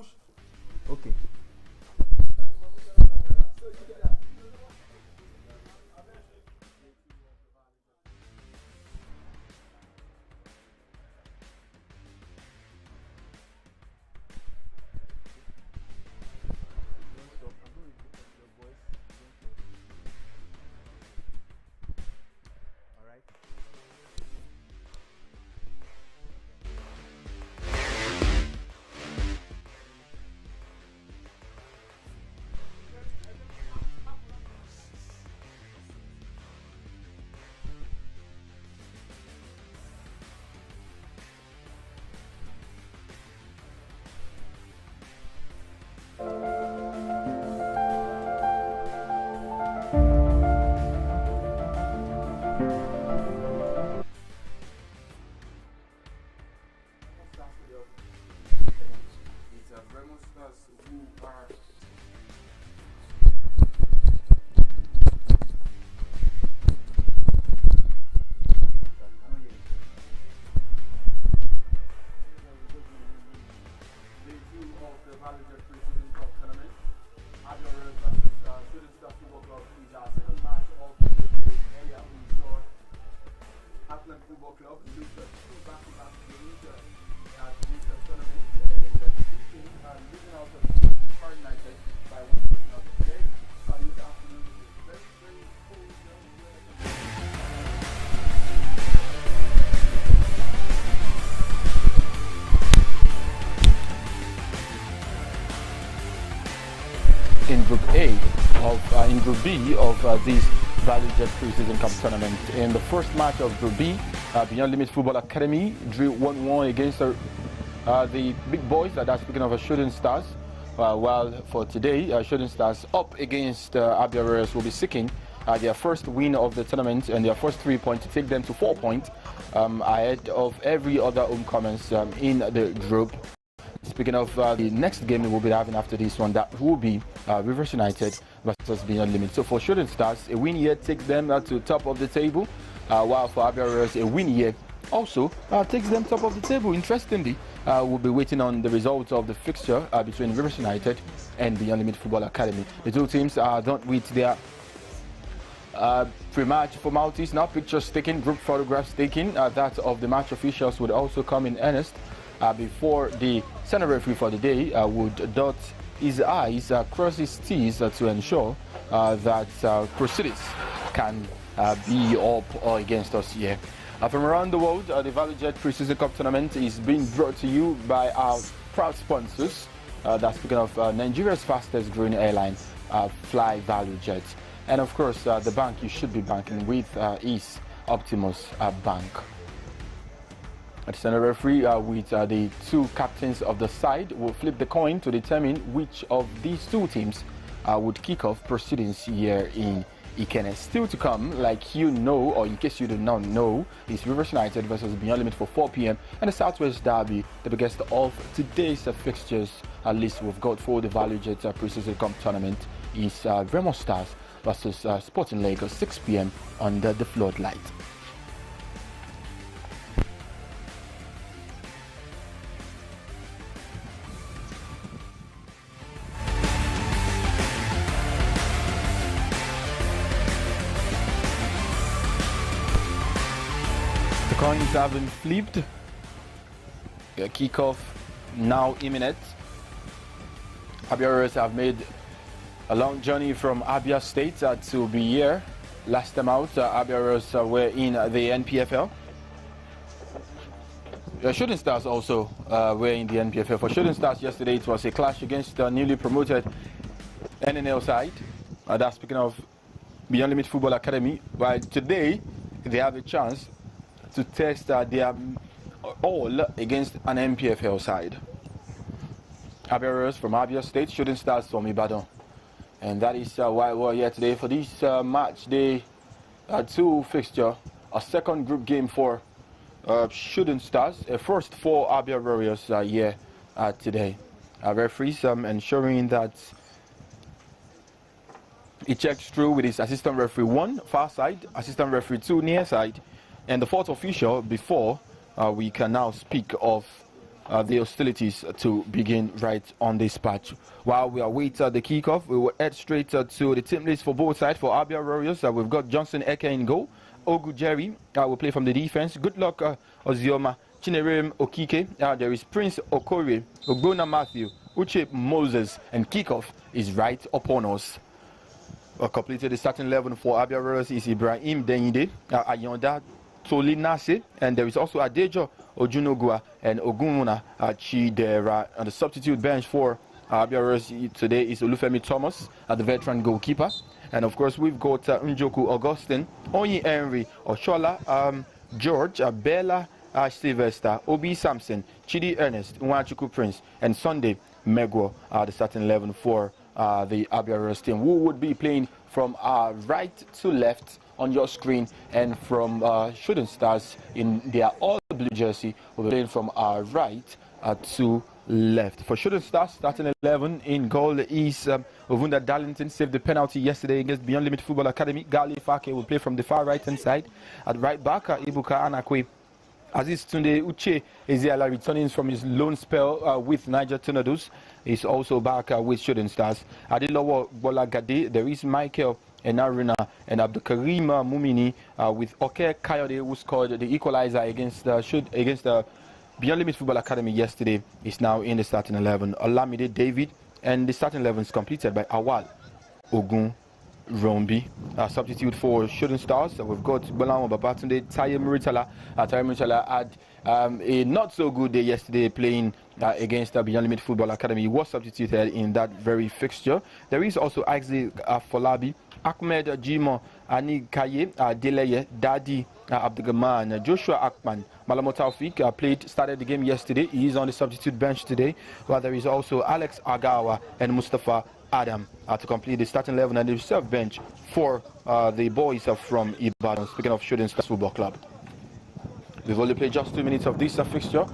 Okay. In Group A in Group B of this Valley Jet Preseason Cup tournament. In the first match of Group B, Beyond Limit Football Academy drew 1-1 against the big boys. That's speaking of Shooting Stars. While for today, Shooting Stars up against Abia Warriors will be seeking their first win of the tournament and their first 3 points to take them to 4 points ahead of every other homecomers in the group. Speaking of the next game we'll be having after this one, that will be Rivers United versus Beyond Limit. So for Shooting Stars, a win here takes them to top of the table, while for Abia Warriors, a win here also takes them top of the table. Interestingly, we'll be waiting on the results of the fixture between Rivers United and Beyond Limit Football Academy. The two teams are done with their pre-match formalities now. Pictures taken, group photographs taken. That of the match officials would also come in earnest before the center referee for the day would dot his I's, cross his T's to ensure that proceedings can be up or against us here. From around the world, the Valley Jet Preseason Cup tournament is being brought to you by our proud sponsors. That's speaking of Nigeria's fastest growing airline, Fly Value Jet. And of course, the bank you should be banking with is Optimus Bank. The center referee with the two captains of the side will flip the coin to determine which of these two teams would kick off proceedings here in Ikene. Still to come, like you know, or in case you do not know, is Rivers United versus Beyond Limit for 4 p.m. and the Southwest Derby, the biggest of today's fixtures. At least we've got for the Value Jet Preseason Cup tournament is Remo Stars versus Sporting Lagos, 6 p.m. under the floodlight. Coins haven't flipped. The kickoff now imminent. Abia Warriors have made a long journey from Abia State to be here. Last time out, Abia Warriors were in the NPFL. Shooting Stars also were in the NPFL. For Shooting Stars yesterday, it was a clash against the newly promoted NNL side. That's speaking of Beyond Limit Football Academy. While today, they have a chance to test their all against an NPFL side. Abia Warriors from Abia State, Shooting Stars from Ibadan. And that is why we're here today for this match day 2 fixture. A second group game for Shooting Stars, a first for Abia Warriors here today. Referees ensuring that he checks through with his assistant referee 1 far side, assistant referee 2 near side, and the fourth official before we can now speak of the hostilities to begin right on this patch. While we await the kickoff, we will head straight to the team list for both sides. For Abia Warriors, we've got Johnson Eke in goal. Ogu Jerry will play from the defense. Good luck, Ozioma Chinerem Okike. There is Prince Okori, Ogbona Matthew, Uche Moses, and kickoff is right upon us. Completed the starting 11 for Abia Warriors is Ibrahim Denide, Ayonda Tolinase, and there is also Adejo Ojunogua and Ogunmuna Chidera. On the substitute bench for Abia Warriors today is Olufemi Thomas, the veteran goalkeeper. And of course, we've got Njoku Augustine, Onyi Henry, Oshola, George, Bella Sylvester, Obi Sampson, Chidi Ernest, Nwachuku Prince, and Sunday Megwo, the starting 11 for the Abia Warriors team, who would be playing from right to left on your screen, and from Shooting Stars in their all blue jersey will be playing from right to left. For Shooting Stars, starting 11 in goal is Ovunda Darlington, saved the penalty yesterday against Beyond Limit Football Academy. Gali Fake will play from the far right hand side. At right back, Ibuka Anakwe. Aziz Tunde Uche Ezeala, returning from his loan spell with Niger Tornadoes, is also back with Shooting Stars. Adilowo Bolagade, there is Michael Enaruna and Abdukarim Mumini with Oke Kayode, who scored the equalizer against Beyond Limit Football Academy yesterday, is now in the starting 11. Olamide David, and the starting 11 is completed by Awal Ogun Rombi, substitute for Shooting Stars. We've got Bolamo Babatunde, Taye Muritala. Taye Muritala had a not so good day yesterday playing against Beyond Limit Football Academy. He was substituted in that very fixture. There is also Isaac Folabi, Ahmed Jimo, Ani Kaye, Deleye, Dadi Abdulgaman, Joshua Akman, Malamo Taufik started the game yesterday. He is on the substitute bench today. While there is also Alex Agawa and Mustafa Adam to complete the starting 11 and the reserve bench for the boys from Ibadan. Speaking of Shooting Stars Football Club, we've only played just 2 minutes of this fixture.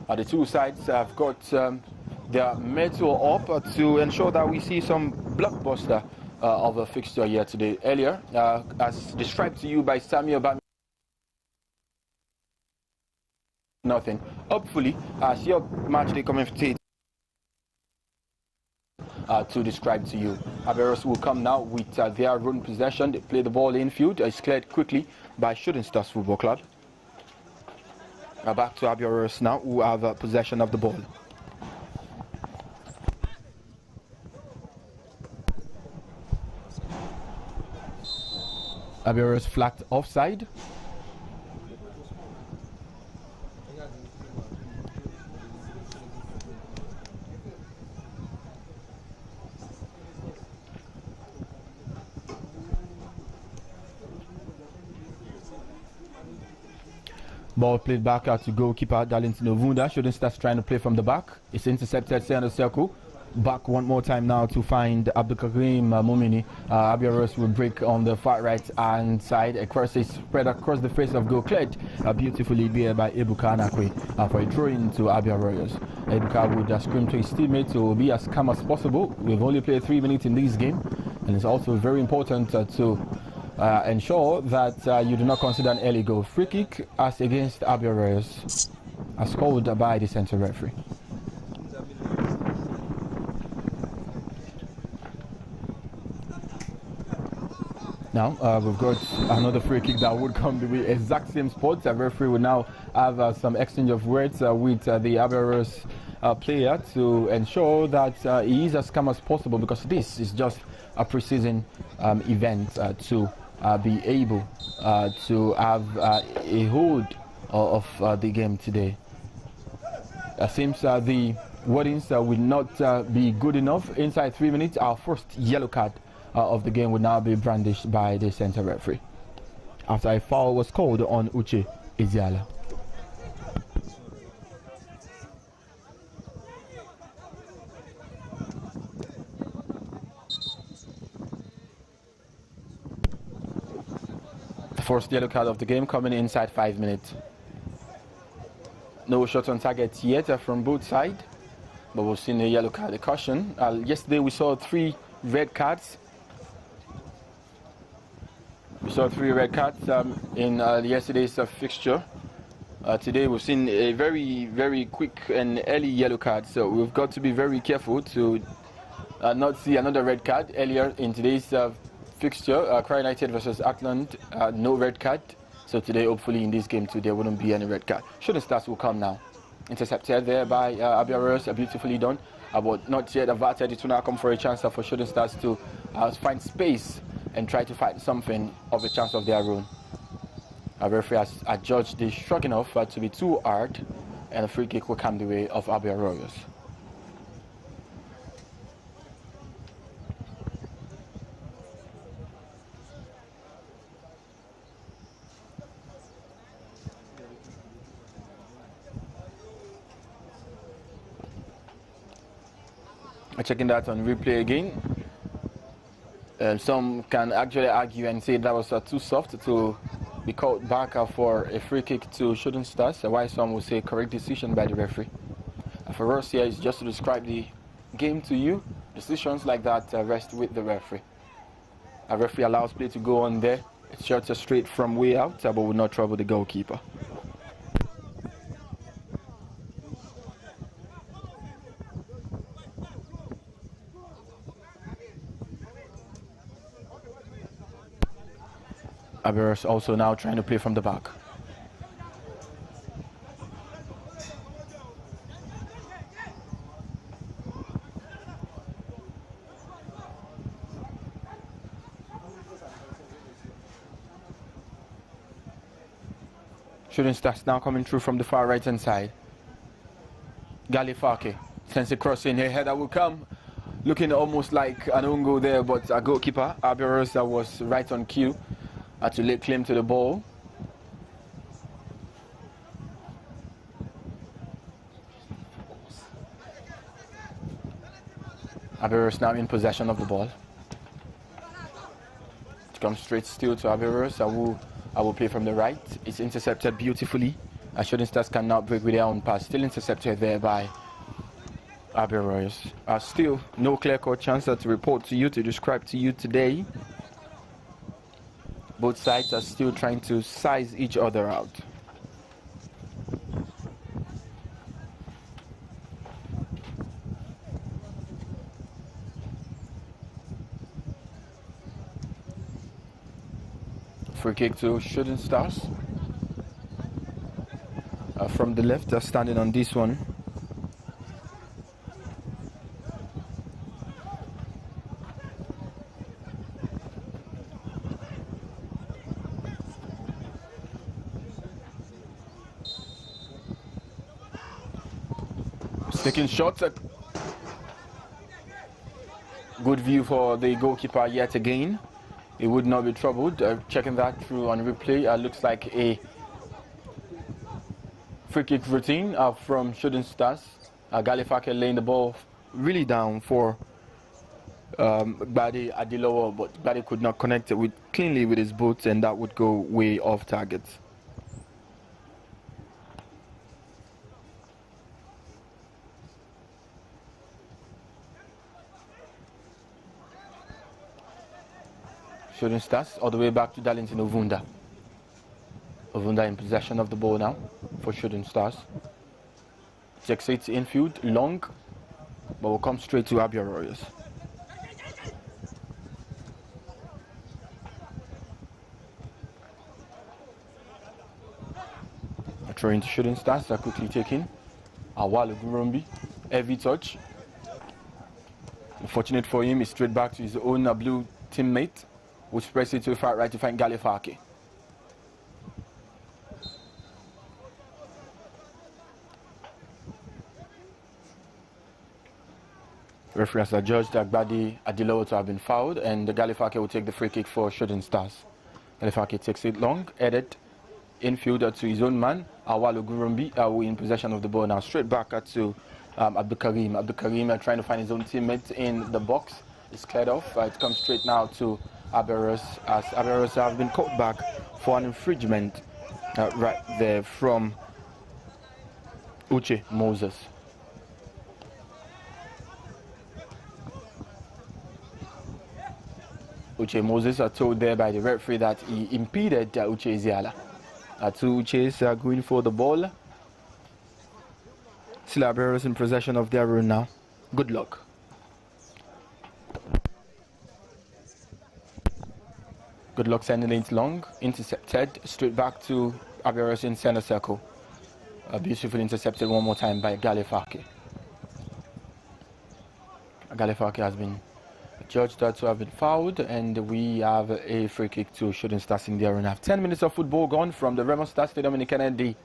The two sides have got their mettle up to ensure that we see some blockbuster of a fixture here today. Earlier, as described to you by Samuel Bami, nothing. Hopefully, as your match day commentator to describe to you. Aberos will come now with their own possession. They play the ball infield. It's cleared quickly by Shooting Stars Football Club. Back to Aberos now, who have possession of the ball. Aberos flagged offside. Ball played back to goalkeeper Darlington Ovunda. Shooting Stars trying to play from the back. It's intercepted, center circle. Back one more time now to find Abdukarim Mumini. Abia Warriors will break on the far right hand side. Across is spread across the face of goal, cleared beautifully there by Ebuka Anakwe for a throw into Abia Warriors. Ebuka would scream to his teammate to be as calm as possible. We've only played 3 minutes in this game, and it's also very important to ensure that you do not consider an early goal. Free kick as against Abia Warriors, as called by the centre referee. Now we've got another free kick that would come the way, exact same spot. The referee will now have some exchange of words with the Abia Warriors player to ensure that he is as calm as possible, because this is just a pre-season event to be able to have a hold of the game today. It seems the wordings will not be good enough. Inside 3 minutes, our first yellow card of the game would now be brandished by the center referee after a foul was called on Uche Ezeala. The first yellow card of the game coming inside 5 minutes. No shot on target yet from both sides, but we've seen a yellow card, a caution. Yesterday we saw 3 red cards. We saw 3 red cards in yesterday's fixture. Today we've seen a very quick and early yellow card, so we've got to be very careful to not see another red card. Earlier in today's fixture, Cry United versus Atlant, no red card. So today, hopefully in this game too, there wouldn't be any red card. Shooting Stars will come now. Intercepted there by Abia Royals, beautifully done. But not yet averted. It will now come for a chance for Shooting Stars to find space and try to find something of a chance of their own. Our referee has adjudged the shrugging off to be too hard, and a free kick will come the way of Abia Royals. Checking that on replay again. Some can actually argue and say that was too soft to be called back for a free kick to Shooting Stars, while some will say correct decision by the referee. For us here, it's just to describe the game to you. Decisions like that rest with the referee. A referee allows play to go on there. It's shot straight from way out, but will not trouble the goalkeeper. Abia also now trying to play from the back. Shooting Stars now coming through from the far right hand side. Galifake sends a cross in here. Header will come. Looking almost like an own goal there, but a goalkeeper, Abia that was right on cue. Had to lay claim to the ball. Abia now in possession of the ball. It comes straight still to Abia. I will play from the right. It's intercepted beautifully. Shooting Stars cannot break with their own pass. Still intercepted there by Abia. Still no clear-cut chance to report to you, to describe to you today. Both sides are still trying to size each other out. Free kick to Shooting Stars. From the left, standing on this one. Taking shots. Good view for the goalkeeper yet again. He would not be troubled. Checking that through on replay, looks like a free kick routine from Shooting Stars. Galifake laying the ball really down for Gbade Adilowo, but Gbade could not connect it cleanly with his boots, and that would go way off target. Shooting Stars all the way back to Darlington Ovunda. Ovunda in possession of the ball now for Shooting Stars. Takes it infield, long, but will come straight to Abia Royals. A throw into Shooting Stars, are quickly taken. Awalo Gurumbi, heavy touch. Unfortunate for him, he's straight back to his own blue teammate, which spreads it to the far right to find Galifake. Referee has adjudged that Gbade Adilowo to have been fouled, and the Galifake will take the free kick for Shooting Stars. Galifake takes it long, headed infield to his own man. Awalo Gurumbi in possession of the ball now, straight back to Abdul Karim. Abdul Karim trying to find his own teammate in the box. It's cleared off. It comes straight now to Abia, as Abia have been called back for an infringement right there from Uche Moses. Uche Moses are told there by the referee that he impeded Uche Ziala. Two Chase going for the ball. Still Abia in possession of their run now. Good luck. Good luck sending it long. Intercepted. Straight back to Abia in center circle. Beautifully intercepted one more time by Galifaki. Galifaki has been judged to have been fouled, and we have a free kick to Shooting Stars in the arena. 10 minutes of football gone from the Remo Stars Stadium in the Kennedy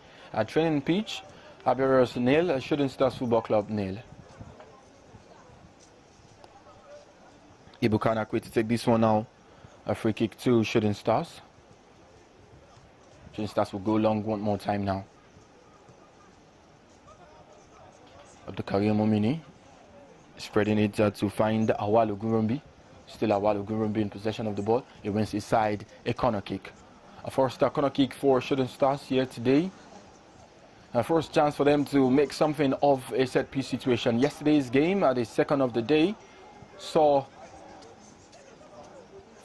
training pitch. Abia nil, Shooting Stars Football Club nil. Ibukana quick to take this one now. A free kick to Shooting Stars. Shooting Stars will go long one more time now. Abdulkarim Momini spreading it to find Awalu Gurumbi. Still Awalu Gurumbi in possession of the ball. It wins inside a corner kick. A first corner kick for Shooting Stars here today. A first chance for them to make something of a set piece situation. Yesterday's game, the second of the day, saw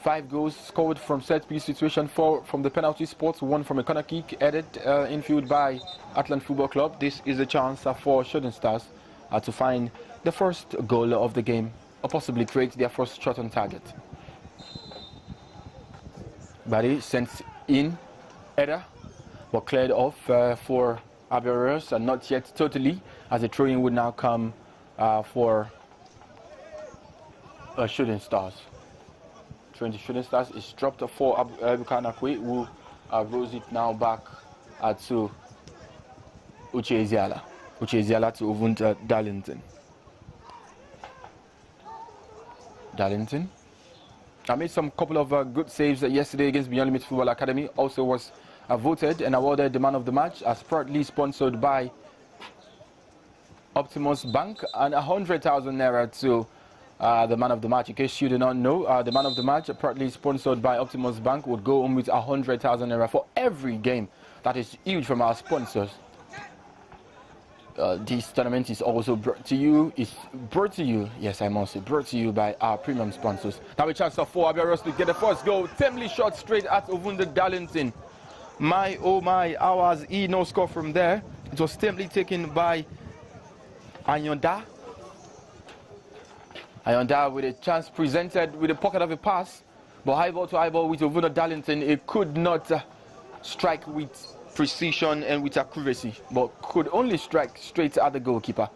5 goals scored from set piece situation, 4 from the penalty spots, 1 from a corner kick headed infield by Atlant Football Club. This is a chance for Shooting Stars to find the first goal of the game, or possibly create their first shot on target. Bari sent in header, but cleared off for Abia, and not yet totally, as the throw-in would now come for Shooting Stars. 20 Shooting Stars is dropped for Abukanakwe, who rolls it now back to Uche Eziala. Uche Eziala to Uvunta Darlington. Darlington. I made some couple of good saves yesterday against Beyond Limits Football Academy. Also was voted and awarded the man of the match, as proudly sponsored by Optimus Bank, and 100,000 naira to the man of the match. In case you do not know, the man of the match, proudly sponsored by Optimus Bank, would go home with 100,000 naira for every game. That is huge from our sponsors. This tournament is also brought to you. Yes, I must say, brought to you by our premium sponsors. Now a chance for Abia to get the first goal. Temly shot straight at Ovunda Darlington. My oh my, ours no score from there. It was Temly taken by Ayonda. Ayonda with a chance presented with a pocket of a pass, but eyeball to eyeball with Ovunda Darlington. It could not strike with precision and with accuracy, but could only strike straight at the goalkeeper.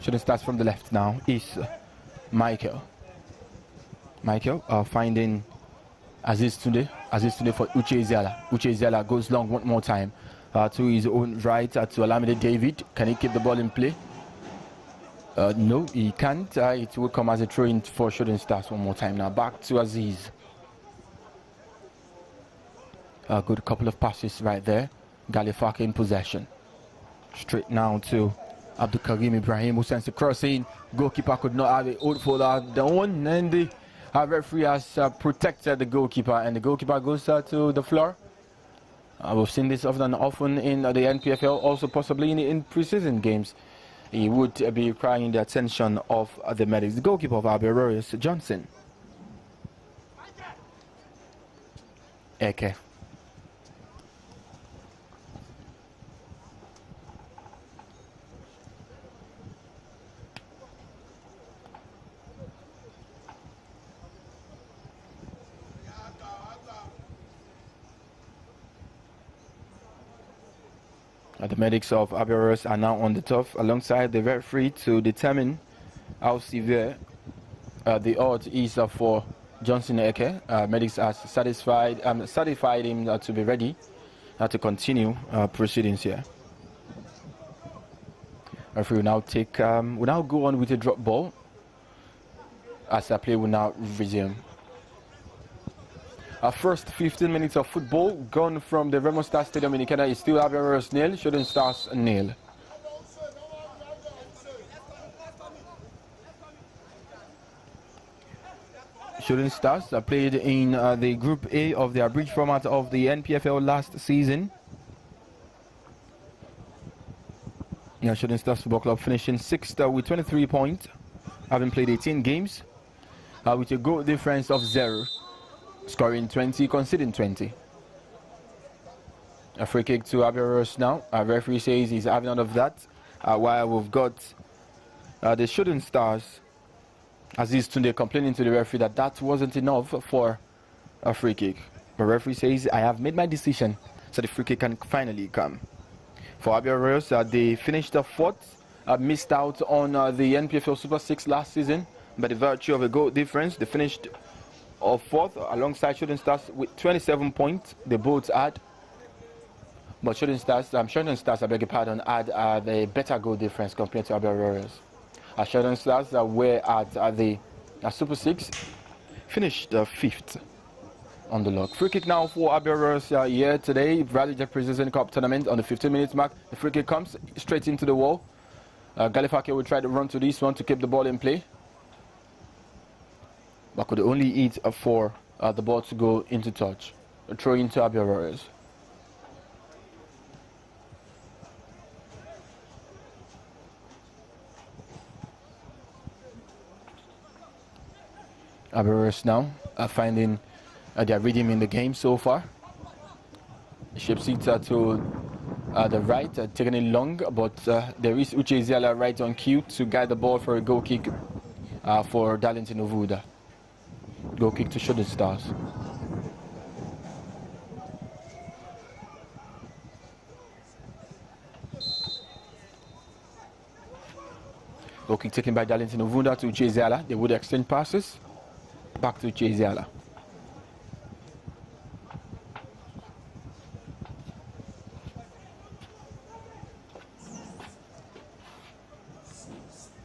Shooting Stars from the left now is Michael. Michael finding Aziz Tunde for Uche Eziala. Uche Eziala goes long one more time to his own right to Olamide David. Can he keep the ball in play? No, he can't. It will come as a throw-in for Shooting Stars one more time. Now back to Aziz. A good couple of passes right there. Galifaka in possession. Straight now to Abdul Karim Ibrahim, who sends the cross in. Goalkeeper could not have it out for the one, and the referee has protected the goalkeeper, and the goalkeeper goes to the floor. We've seen this often in the NPFL, also possibly in preseason games. He would be requiring the attention of the medics. The goalkeeper of Abia Warriors, Johnson. Eke. The medics of Abia are now on the turf alongside the referee to determine how severe the odds is for Johnson Eke. Medics are certified him to be ready to continue proceedings here. Referee will now will now go on with a drop ball as the play will now resume. Our first 15 minutes of football gone from the Remo Stars Stadium in Canada is still Abia nil, Shooting Stars nil. Shooting Stars played in the Group A of the abridged format of the NPFL last season. Yeah, Shooting Stars Football Club finishing 6th with 23 points, having played 18 games, with a goal difference of 0, scoring 20, conceding 20. A free kick to Abia now. Our referee says he's having none of that. While we've got the Shooting Stars, Aziz Tunde, complaining to the referee that wasn't enough for a free kick. The referee says, I have made my decision, so the free kick can finally come. For Abia Royals, they finished 4th, missed out on the NPFL Super 6 last season by the virtue of a goal difference. They finished 4th alongside Shooting Stars with 27 points. They both had. But Shooting Stars, I beg your pardon, had the better goal difference compared to Abia Royals. Shooting Stars were at the Super 6, finished 5th on the log. Free kick now for Abia Royals here today. Bradley Jack Precision Cup tournament on the 15-minute mark. The free kick comes straight into the wall. Galifake will try to run to this one to keep the ball in play, but could only eat for the ball to go into touch. A throw into Abia Royals. Abia Royals now finding their rhythm in the game so far. Shapes it to the right, taking it long, but there is Uche Ziala right on cue to guide the ball for a goal kick for Darlington Ovuda. Goal kick to Shooting Stars. Goal kick taken by Darlington Ovuda to Uche Ziala. They would exchange passes. Back to Uche Ziala.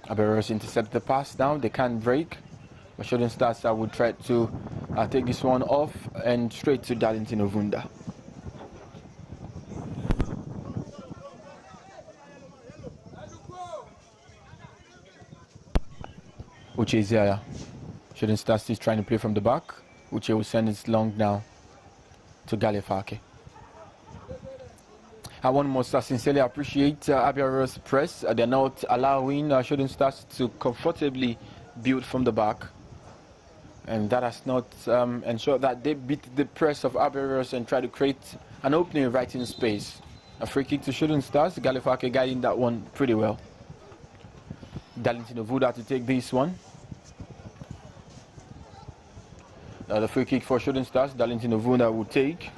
Aberos intercept the pass now. They can't break. But Shooting Stars would try to take this one off and straight to Darlington Ovunda. Uche Ziala. Shooting Stars is trying to play from the back. Uche will send it long now to Galifake. I want to sincerely appreciate Abia's press. They're not allowing Shooting Stars to comfortably build from the back. And that has not ensured that they beat the press of Abia's and try to create an opening right in space. A free kick to Shooting Stars. Galifake guiding that one pretty well. Darlington Ovuda to take this one. The free kick for Shooting Stars. Darlington Ovuda will take.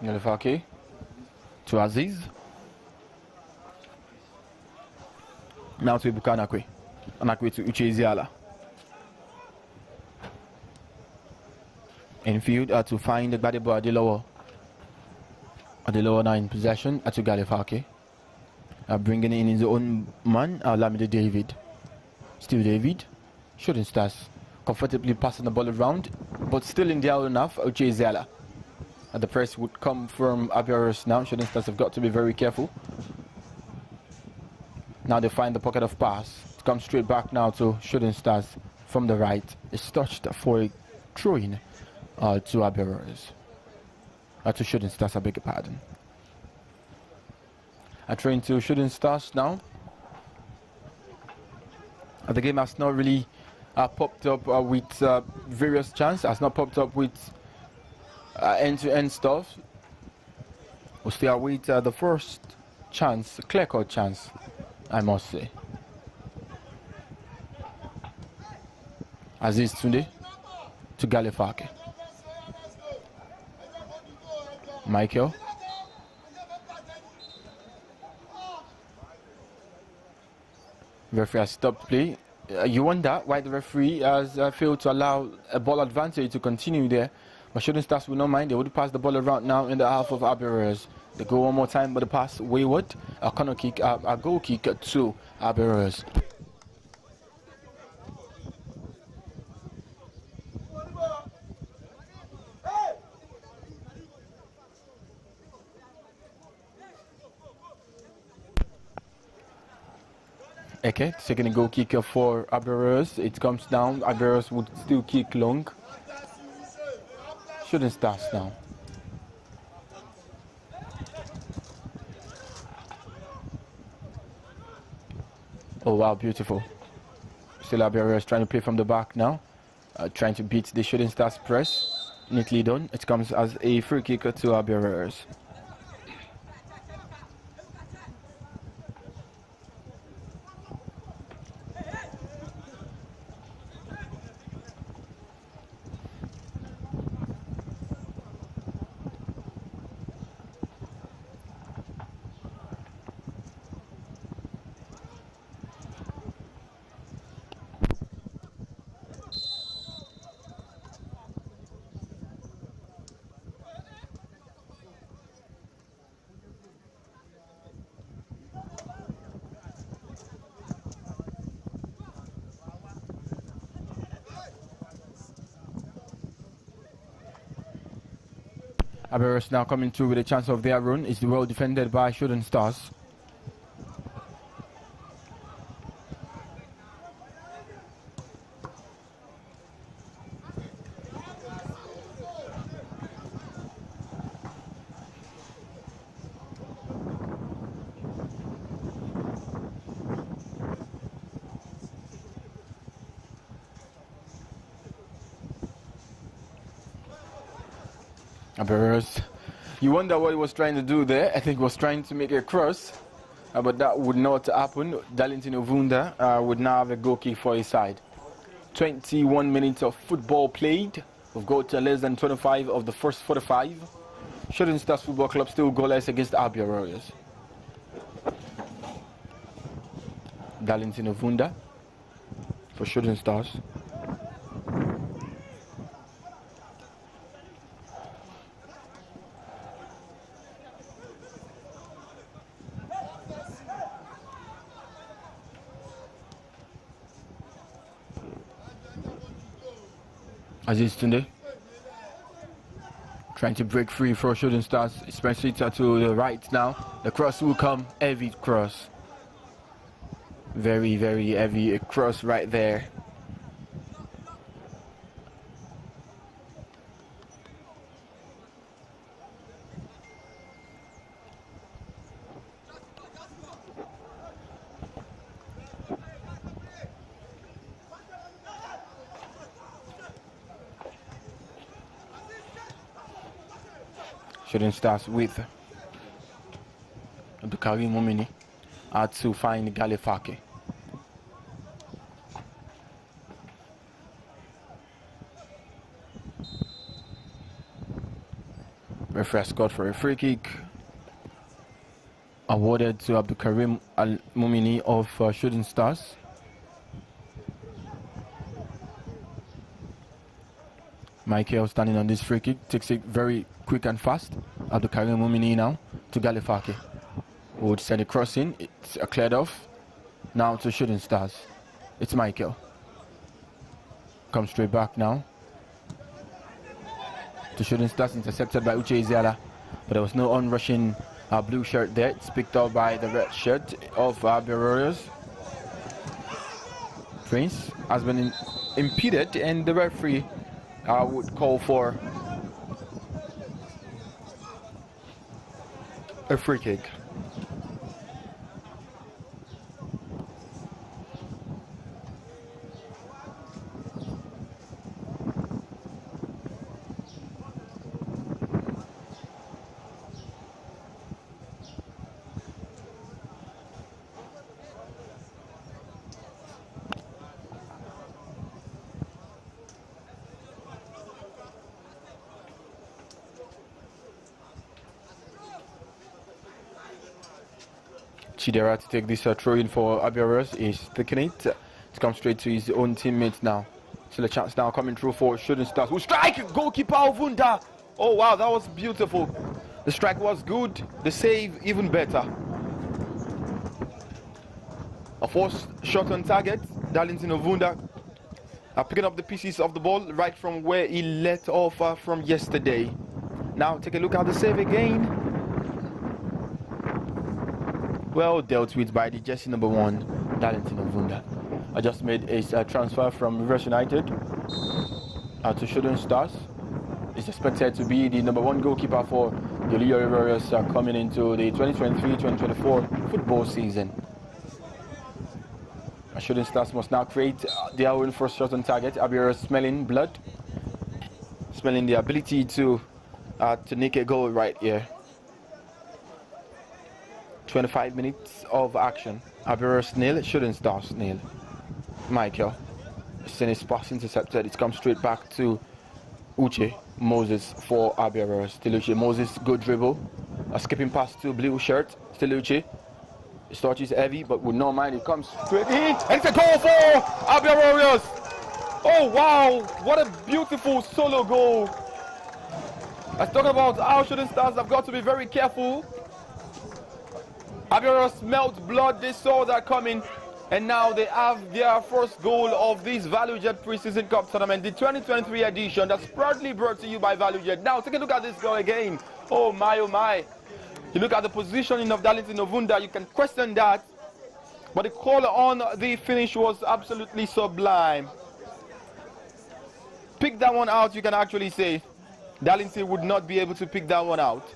Galifake to Aziz. Now to Ibuka Anakwe. Anakwe to Uche Ziala. Infield to find the Gbadebo at the lower 9 possession to Galifake. Bringing in his own man, Lamide David. Still David. Shooting Stars comfortably passing the ball around, but still in the out enough. Uche Ziala. The press would come from Abiaris now. Shooting Stars have got to be very careful. Now they find the pocket of pass. It comes straight back now to Shooting Stars from the right. It's touched for a throw-in to Abiaris. To Shooting Stars, I beg your pardon. A throw-in to Shooting Stars now. The game has not really popped up with various chances. Has not popped up with end-to-end stuff. We'll still await the first chance, clear-cut chance, I must say. Aziz Tunde to Galifake. Michael. Referee has stopped play. You wonder why the referee has failed to allow a ball advantage to continue there. But Shooting Stars will not mind. They would pass the ball around now in the half of Abiares. They go one more time, but the pass wayward. A corner kick, a goal kick to Abiares. Eke taking a goal kick for Abia. It comes down. Abia would still kick long. Shooting Stars now. Oh wow, beautiful. Still Abia trying to play from the back now. Trying to beat the Shooting Stars press. Neatly done. It comes as a free kick to Abia. Abia now coming through with a chance of their run. It's well defended by Shooting Stars. Abia, you wonder what he was trying to do there. I think he was trying to make a cross, but that would not happen. Darlington Ovunda would now have a goal kick for his side. 21 minutes of football played. We've got less than 25 of the first 45. Shooting Stars Football Club still goalless against Abia Warriors. Darlington Ovunda for Shooting Stars. Aziz Tunde trying to break free for Shooting Stars, especially to the right now. The cross will come, heavy cross. Very, very heavy cross right there. Shooting Stars with Abdulkarim Momini had to find Galifake. Referee scored for a free kick awarded to Abdulkarim Momini of Shooting Stars. Michael standing on this free kick, takes it very quick and fast. Abdulkarim Momini now to Galifake. Would send a cross in, it's cleared off. Now to Shooting Stars. It's Michael. Comes straight back now. To Shooting Stars, intercepted by Uche Iziala. But there was no onrushing blue shirt there. It's picked up by the red shirt of Abia Warriors. Prince has been impeded, and the referee would call for a free kick. Chidera to take this throw in for Abia. He's taking it to come straight to his own teammates now. Still a chance now coming through for Shooting Stars. Who strike? Goalkeeper Ovunda. Oh wow, that was beautiful. The strike was good. The save even better. A forced shot on target. Darlington Ovunda picking up the pieces of the ball right from where he let off from yesterday. Now take a look at the save again. well dealt with by the jersey number 1, Darlington Ovunda. I just made a transfer from Rivers United to Shooting Stars. Is expected to be the number 1 goalkeeper for the Leo Warriors coming into the 2023-2024 football season. Shooting Stars must now create their own first shot on target. Abia smelling blood, smelling the ability to nick a goal right here. 25 minutes of action. Abia nil, Shooting Stars nil. Michael, send his pass intercepted. It comes straight back to Uche Moses for Abia. Still Uche Moses, good dribble. A skipping pass to blue shirt. Still Uche. His touch is heavy, but with no mind, it comes straight in. And it's a goal for Abia Warriors. Oh, wow. What a beautiful solo goal. Let's talk about how Shooting Stars have got to be very careful. Abia Warriors smelt blood. They saw that coming. And now they have their first goal of this ValueJet Preseason Cup Tournament, the 2023 edition, that's proudly brought to you by ValueJet. Now, take a look at this goal again. Oh, my, oh, my. You look at the positioning of Darlington Ovunda, you can question that. But the call on the finish was absolutely sublime. Pick that one out, you can actually say. Darlington would not be able to pick that one out.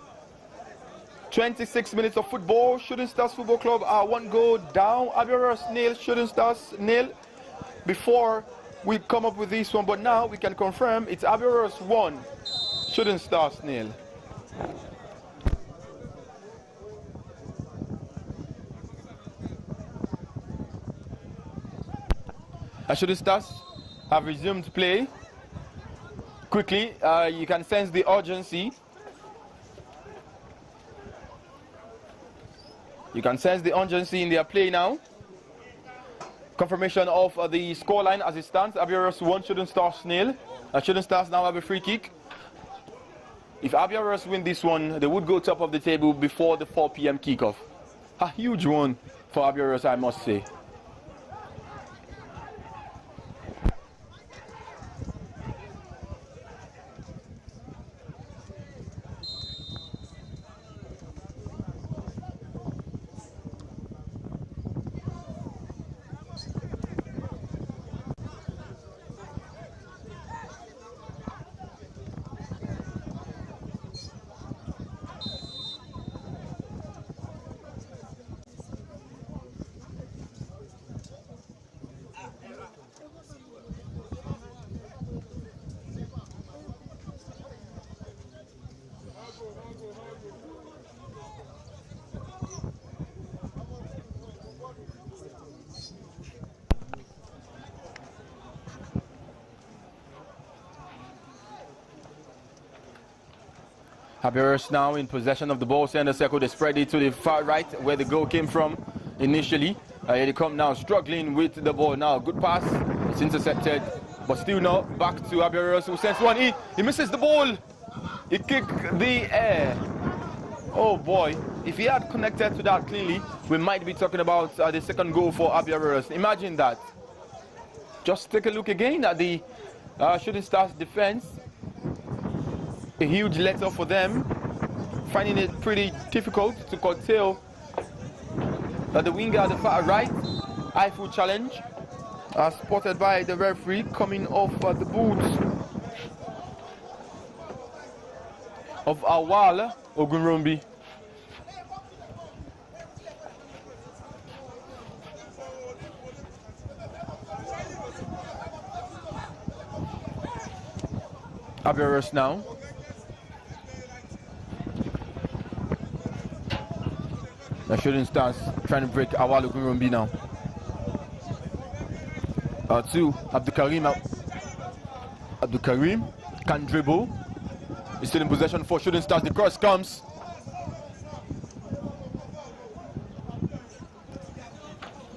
26 minutes of football. Shooting Stars Football Club are 1 goal down. Abia nil, Shooting Stars nil. Before we come up with this one, but now we can confirm it's Abia 1, Shooting Stars nil. Shooting Stars have resumed play quickly. You can sense the urgency. You can sense the urgency in their play now. Confirmation of the scoreline as it stands. Abia 1, Shooting Stars nil. Shooting Stars now have a free kick. If Abia win this one, they would go top of the table before the 4 p.m. kickoff. A huge one for Abia, I must say. Abia now in possession of the ball, center circle. They spread it to the far right where the goal came from initially. Here they come now, struggling with the ball now. Good pass, it's intercepted, but still not. Back to Abia who sends one in. He misses the ball. He kicked the air. Oh boy, if he had connected to that cleanly, we might be talking about the second goal for Abia. Imagine that. Just take a look again at the Shooting Stars defense. A huge letter for them, finding it pretty difficult to curtail the winger at the far right. High foot challenge, spotted by the referee coming off the boots of Awal Ogunrombi. Abia now. The Shooting Stars trying to break Awal Ogunrombi now. To Abdul Karim. Abdul Karim can dribble. He's still in possession for Shooting Stars. The cross comes.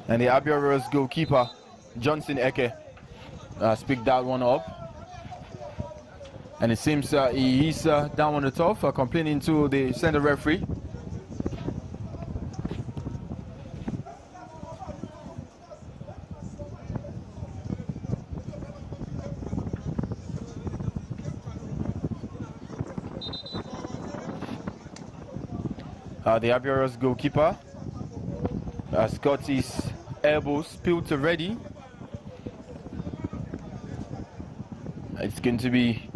And the Abia goalkeeper, Johnson Eke, picked that one up. And it seems he is down on the top, complaining to the center referee. The Abia goalkeeper Has got his elbows spilled already. It's going to be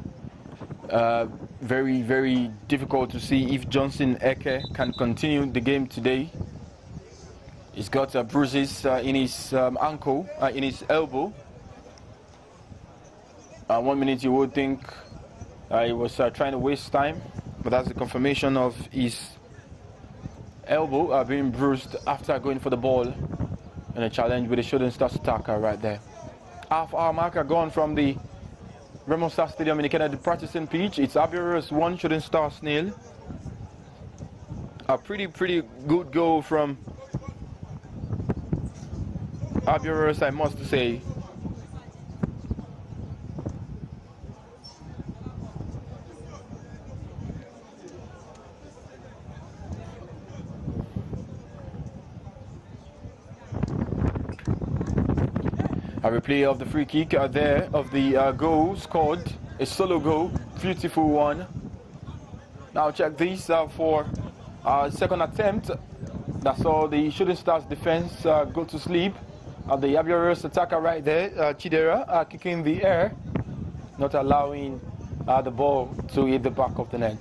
very, very difficult to see if Johnson Eke can continue the game today. He's got bruises in his ankle, in his elbow. 1 minute you would think he was trying to waste time, but that's the confirmation of his elbow being bruised after going for the ball in a challenge with a shooting stars attacker right there. Half-hour marker gone from the Remo Star Stadium in the Kennedy practicing pitch. It's Abia 1, Shooting Stars 0. A pretty good goal from Abia, I must say. A replay of the free kick there of the goal scored, a solo goal, beautiful one. Now check this for second attempt that saw the Shooting Stars defense go to sleep. The Abia attacker right there, Chidera, kicking the air, not allowing the ball to hit the back of the net.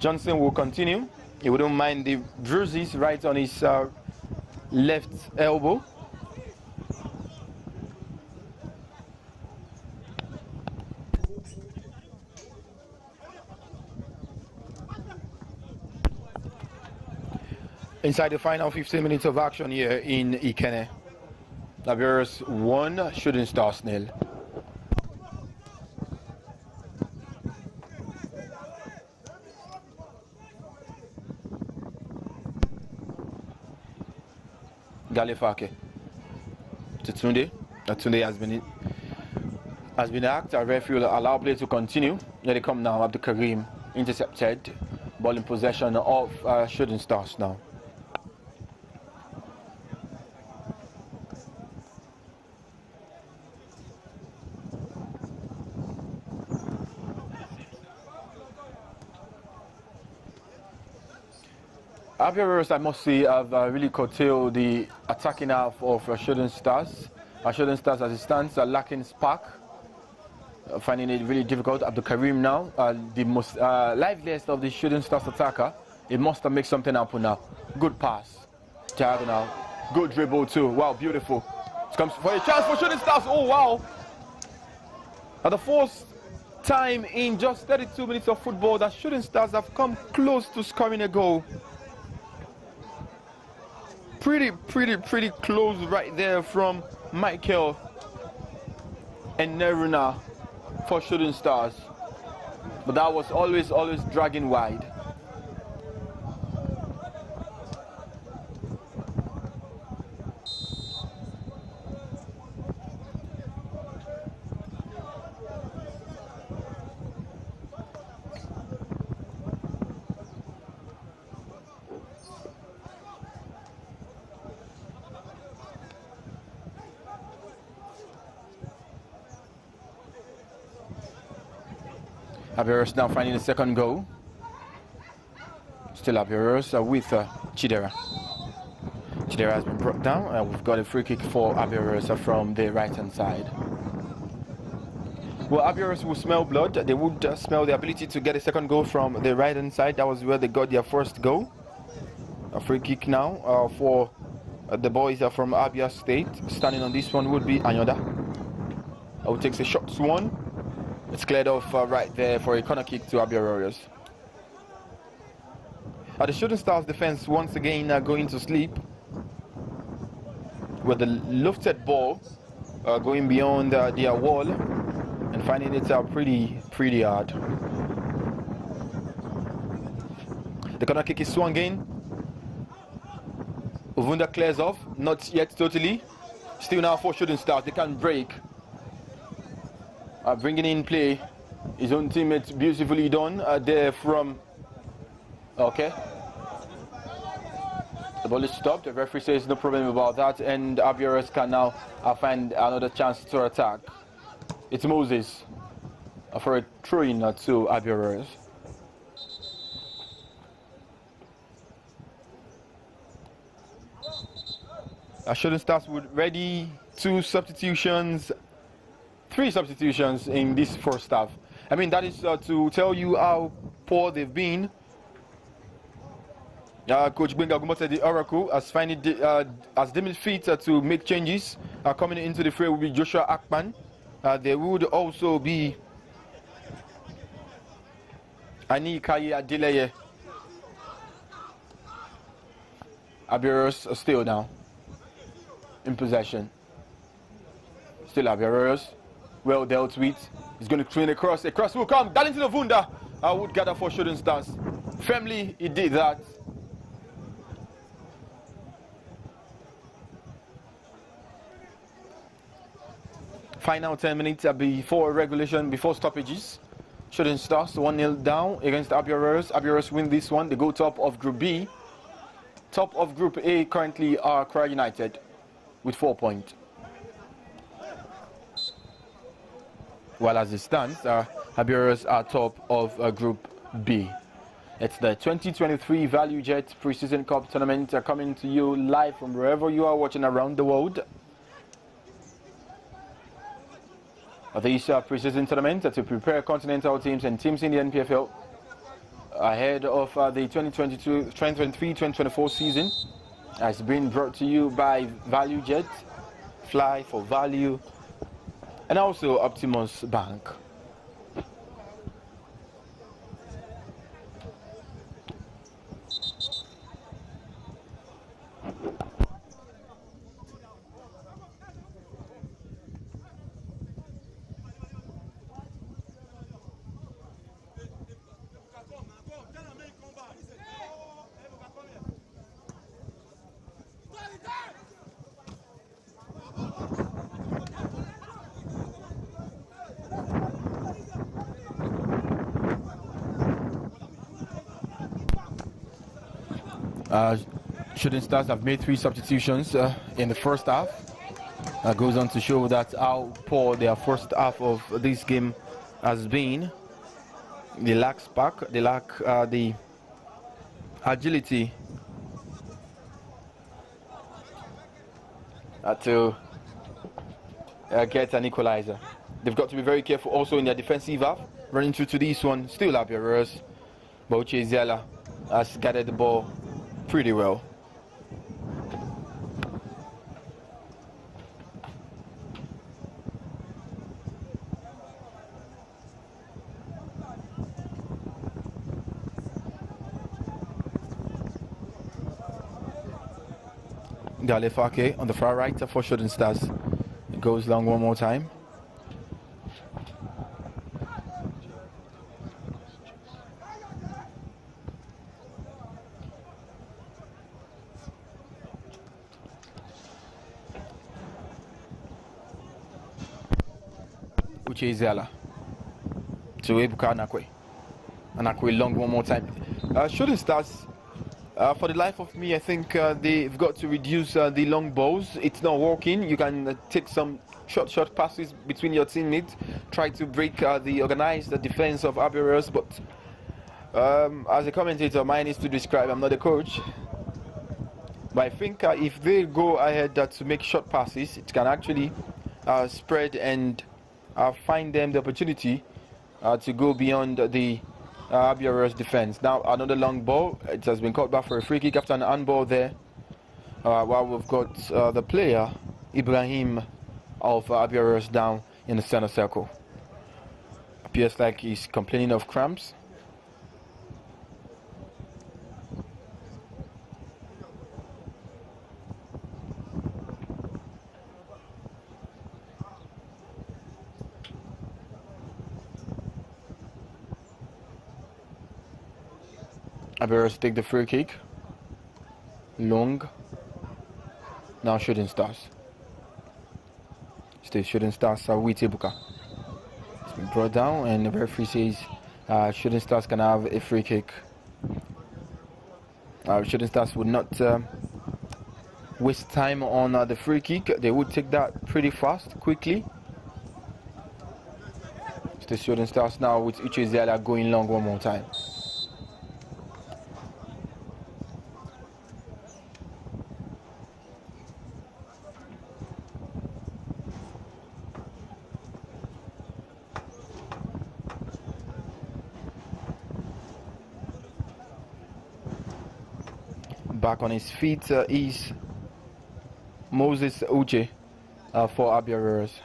Johnson will continue. He wouldn't mind the bruises right on his left elbow. Inside the final 15 minutes of action here in Ikenne. Abia 1, Shooting Stars 0. Galefake to Tunde. Tunde has been asked. A referee will allow play to continue. Here they come now. Abdul Karim intercepted. Ball in possession of Shooting Stars now. Abia, I must say, have really curtailed the attacking half of Shooting Stars. Shooting Stars, as it stands, are lacking spark, finding it really difficult. Abdul Karim now, the most liveliest of the Shooting Stars attacker. He must have made something happen now. Good pass, diagonal, good dribble too. Wow, beautiful. It comes for a chance for Shooting Stars. Oh wow! At the fourth time in just 32 minutes of football, that Shooting Stars have come close to scoring a goal. Pretty close right there from Michael and Neruna for Shooting Stars, but that was always dragging wide. Abia now finding the second goal. Still Abia with Chidera. Chidera has been brought down. We've got a free kick for Abia from the right hand side. Well, Abia will smell blood. They would smell the ability to get a second goal from the right hand side. That was where they got their first goal. A free kick now for the boys from Abia State. Standing on this one would be Anyoda, who takes a shot one. It's cleared off right there for a corner kick to Abia Warriors. The Shooting Stars defense once again going to sleep with the lofted ball going beyond their wall and finding it pretty hard. The corner kick is swung in. Uvunda clears off, not yet totally. Still now for Shooting Stars, they can break. Bringing in play his own teammate, beautifully done there from. Okay, the ball is stopped. The referee says no problem about that, and Abia can now find another chance to attack. It's Moses for a throw-in to Abia. Shooting Stars with ready, 2 substitutions, 3 substitutions in this first half. I mean, that is to tell you how poor they've been. Coach Benga Gumote, the Oracle, has deemed fit to make changes. Coming into the fray will be Joshua Akpan. There would also be Ani Kaye Adeleye. Abiaros still now in possession. Still Abiaros. Well dealt with. He's going to train across. A cross will come. Darlington Ovunda would gather for Shooting Stars. Firmly, he did that. Final 10 minutes before regulation, before stoppages. Shooting Stars 1-0 down against Abiaros. Abiaros win this one. They go top of Group B. Top of Group A currently are Accra United with 4 points. While as it stands, Abiaros are top of Group B. It's the 2023 Value Jet Preseason Cup Tournament coming to you live from wherever you are watching around the world. This preseason tournament to prepare continental teams and teams in the NPFL ahead of the 2023-2024 season has been brought to you by Value Jet, Fly for Value, and also Optimus Bank. Shooting Stars have made 3 substitutions in the first half. That goes on to show that how poor their first half of this game has been. They lack spark, they lack the agility to get an equalizer. They've got to be very careful also in their defensive half. Running through to this one, still Abiaros. Bauchi Ziala has gathered the ball pretty well. Galefake on the far right for Shooting Stars. It goes long one more time. Uche Izala to Ebuka Anakwe. Anakwe long one more time. Shooting Stars, for the life of me, I think they've got to reduce the long balls. It's not working. You can take some short passes between your teammates, try to break the organized defense of Abiaros, but as a commentator, mine is to describe. I'm not a coach. But I think if they go ahead to make short passes, it can actually spread and find them the opportunity to go beyond the Abiaros defense. Now another long ball. It has been caught back for a free kick after an handball there. While we've got the player Ibrahim of Abiaros down in the center circle. Appears like he's complaining of cramps. Abiaros take the free kick. Long. Now Shooting Stars. Still Shooting Stars with Ebuka. It's been brought down and the referee says Shooting Stars can have a free kick. Shooting Stars would not waste time on the free kick. They would take that pretty fast, quickly. Still Shooting Stars now with Uche Ziala going long one more time. Back on his feet is Moses Uche for Abia Warriors.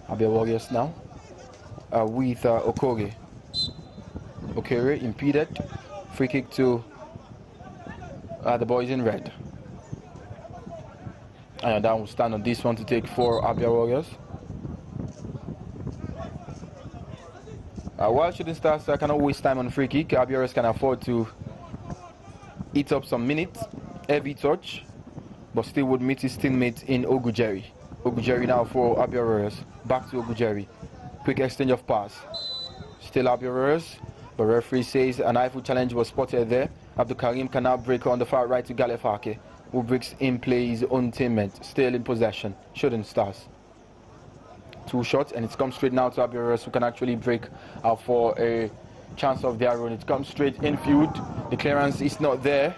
Abia Warriors now with Okore. Okere impeded. Free kick to the boys in red. And that will stand on this one to take for Abia Warriors. While Shooting Stars cannot waste time on free kick, Abia Warriors can afford to eat up some minutes. Heavy touch, but still would meet his teammate in Ogujeri. Ogujeri now for Abia Warriors. Back to Ogujeri. Quick exchange of pass. Still Abia Warriors, but referee says an eyeful challenge was spotted there. Abdul Karim can now break on the far right to Galefake, who breaks in play his own teammate. Still in possession. Shooting Stars. 2 shots, and it's come straight now to Abia Warriors, who can actually break for a chance of their own. It comes straight infield. The clearance is not there,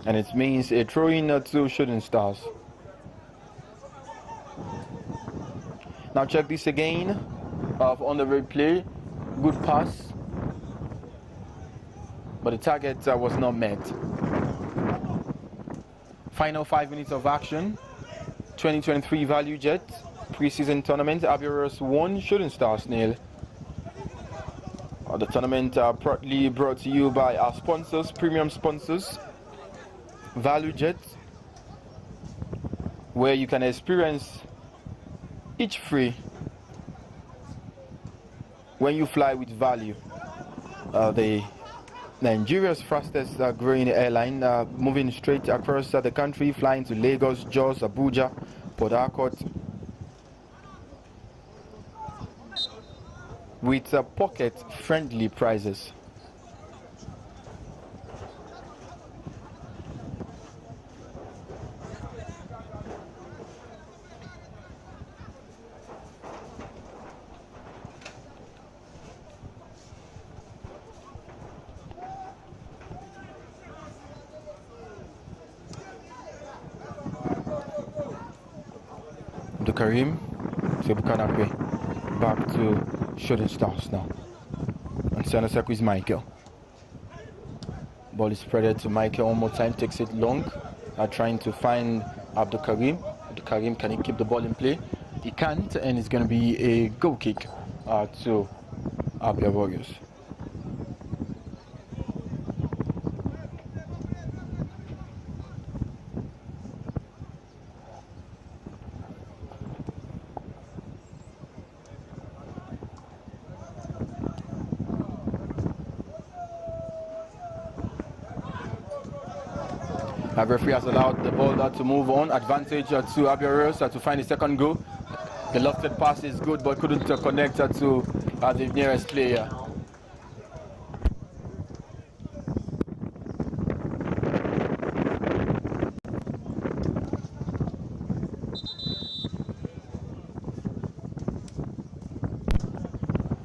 and it means a throw-in to Shooting Stars. Now check this again on the replay. Good pass, but the target was not met. Final 5 minutes of action. 2023 Value Jet preseason tournament. Abia Warriors 1, Shooting Stars 0. The tournament proudly brought to you by our sponsors, premium sponsors, Value Jet, where you can experience each free when you fly with value. The Nigeria's fastest growing airline, moving straight across the country, flying to Lagos, Jos, Abuja, Port Harcourt, with pocket-friendly prices. Karim Sebukanakwe back to Shooting Stars now. And center circle is Michael. Ball is spreaded to Michael one more time, takes it long, trying to find Abdul Karim. Abdul Karim, can he keep the ball in play? He can't, and it's going to be a goal kick to Abia Warriors. Referee has allowed the ball to move on. Advantage to Abia Warriors to find the second goal. The lofted pass is good, but couldn't connect to the nearest player.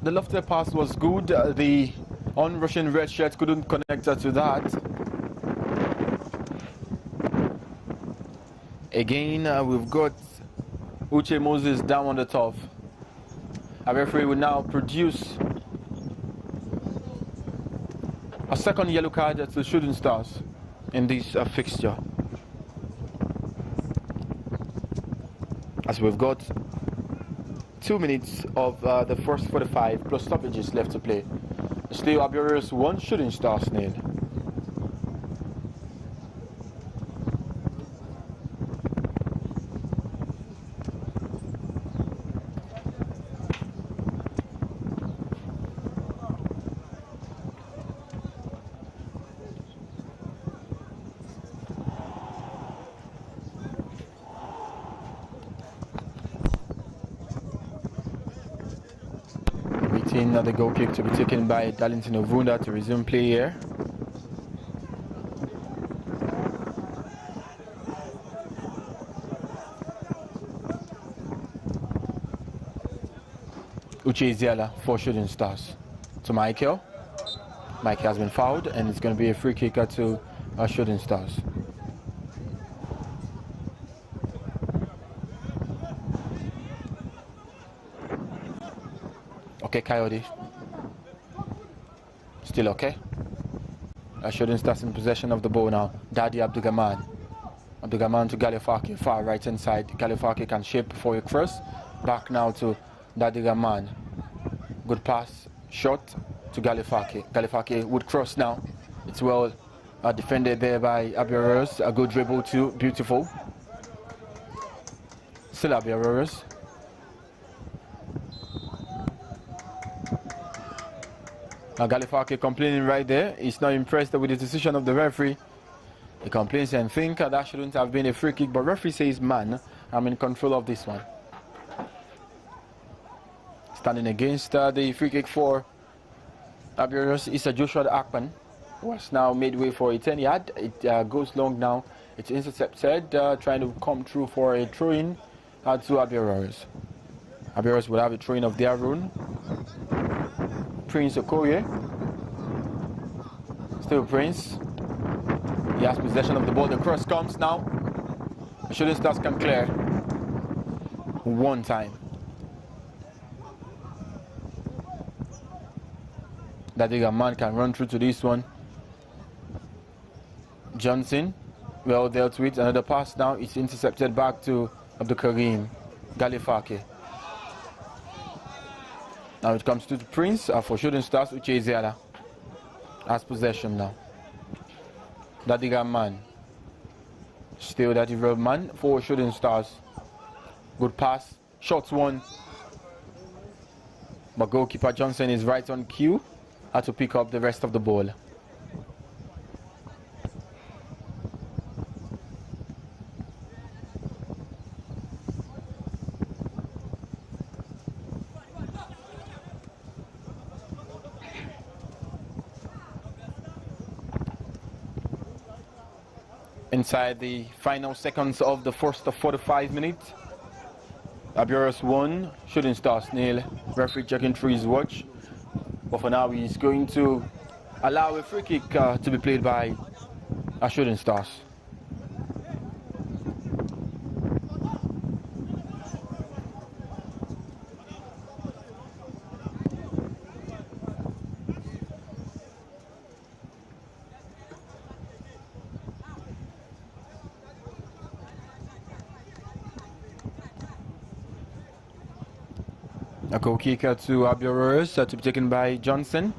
The lofted pass was good. The on-rushing red shirt couldn't connect to that. Again, we've got Uche Moses down on the top. Our referee will now produce a second yellow card to Shooting Stars in this fixture. As we've got 2 minutes of the first 45 plus stoppages left to play. Still Abia Warriors 1, Shooting Stars 0. Another goal kick to be taken by Darlington Ovunda to resume play here. Uche Iziala for Shooting Stars to Michael. Michael has been fouled, and it's going to be a free kick to Shooting Stars. Okay, Coyote. Still okay. Shooting Stars in possession of the ball now. Daddy Abdulgaman. Abdulgaman to Galifaki, far right hand side. Galifaki can shape for a cross. Back now to Daddy Gaman. Good pass, shot to Galifaki. Galifaki would cross now. It's well defended there by Abia. A good dribble too, beautiful. Still Abia. Galifaki complaining right there. He's not impressed with the decision of the referee. He complains and thinks that shouldn't have been a free kick, but referee says, man, I'm in control of this one. Standing against the free kick for Abia is Joshua Akpan, who has now made way for a 10-yard. It goes long now. It's intercepted, trying to come through for a throw-in to Abia. Abia will have a throw-in of their own. Prince Okoye. Still Prince. He has possession of the ball. The cross comes now. The Shooting Stars can clear. One time. That man can run through to this one. Johnson. Well dealt with. Another pass now. It's intercepted back to Abdul Karim Galifaki. Now it comes to the Prince for Shooting Stars. Uche Ziala has possession now. Daddy man. Still Daddy man for Shooting Stars. Good pass. Shots one. But goalkeeper Johnson is right on cue. Had to pick up the rest of the ball. Inside the final seconds of the first 45 minutes. Abia 1, Shooting Stars 0. Referee checking through his watch. But for now, he's going to allow a free kick to be played by Shooting Stars. A goal kick to Abia to be taken by Johnson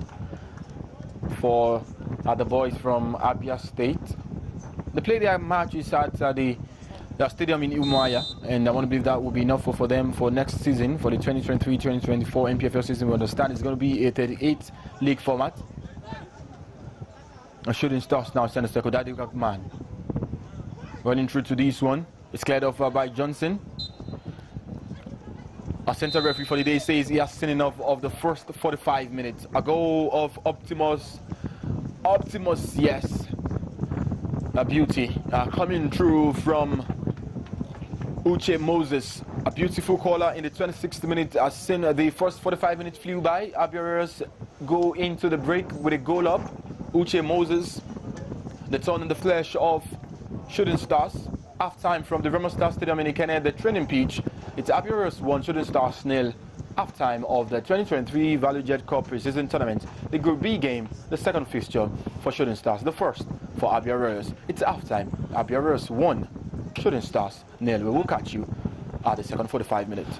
for the boys from Abia State. They play their matches at the stadium in Umuahia, and I want to believe that will be enough for them for next season, for the 2023-2024 NPFL season. We understand it's going to be a 38 league format. A Shooting Stars now center circle. Daddy man running through to this one. It's cleared off by Johnson. A center referee for the day says he has seen enough of the first 45 minutes. A goal of Optimus, yes. A beauty coming through from Uche Moses. A beautiful caller in the 26th minute. Has seen the first 45 minutes flew by. Abia go into the break with a goal up. Uche Moses, the thorn in the flesh of Shooting Stars. Half time from the Remo Star Stadium in Ikene, the training pitch. It's Abia 1, Shooting Stars 0. Half time of the 2023 Value Jet Cup preseason tournament. The Group B game, the second fixture for Shooting Stars, the first for Abia. It's half time. Abia 1, Shooting Stars 0. We will catch you at the second 45 minutes.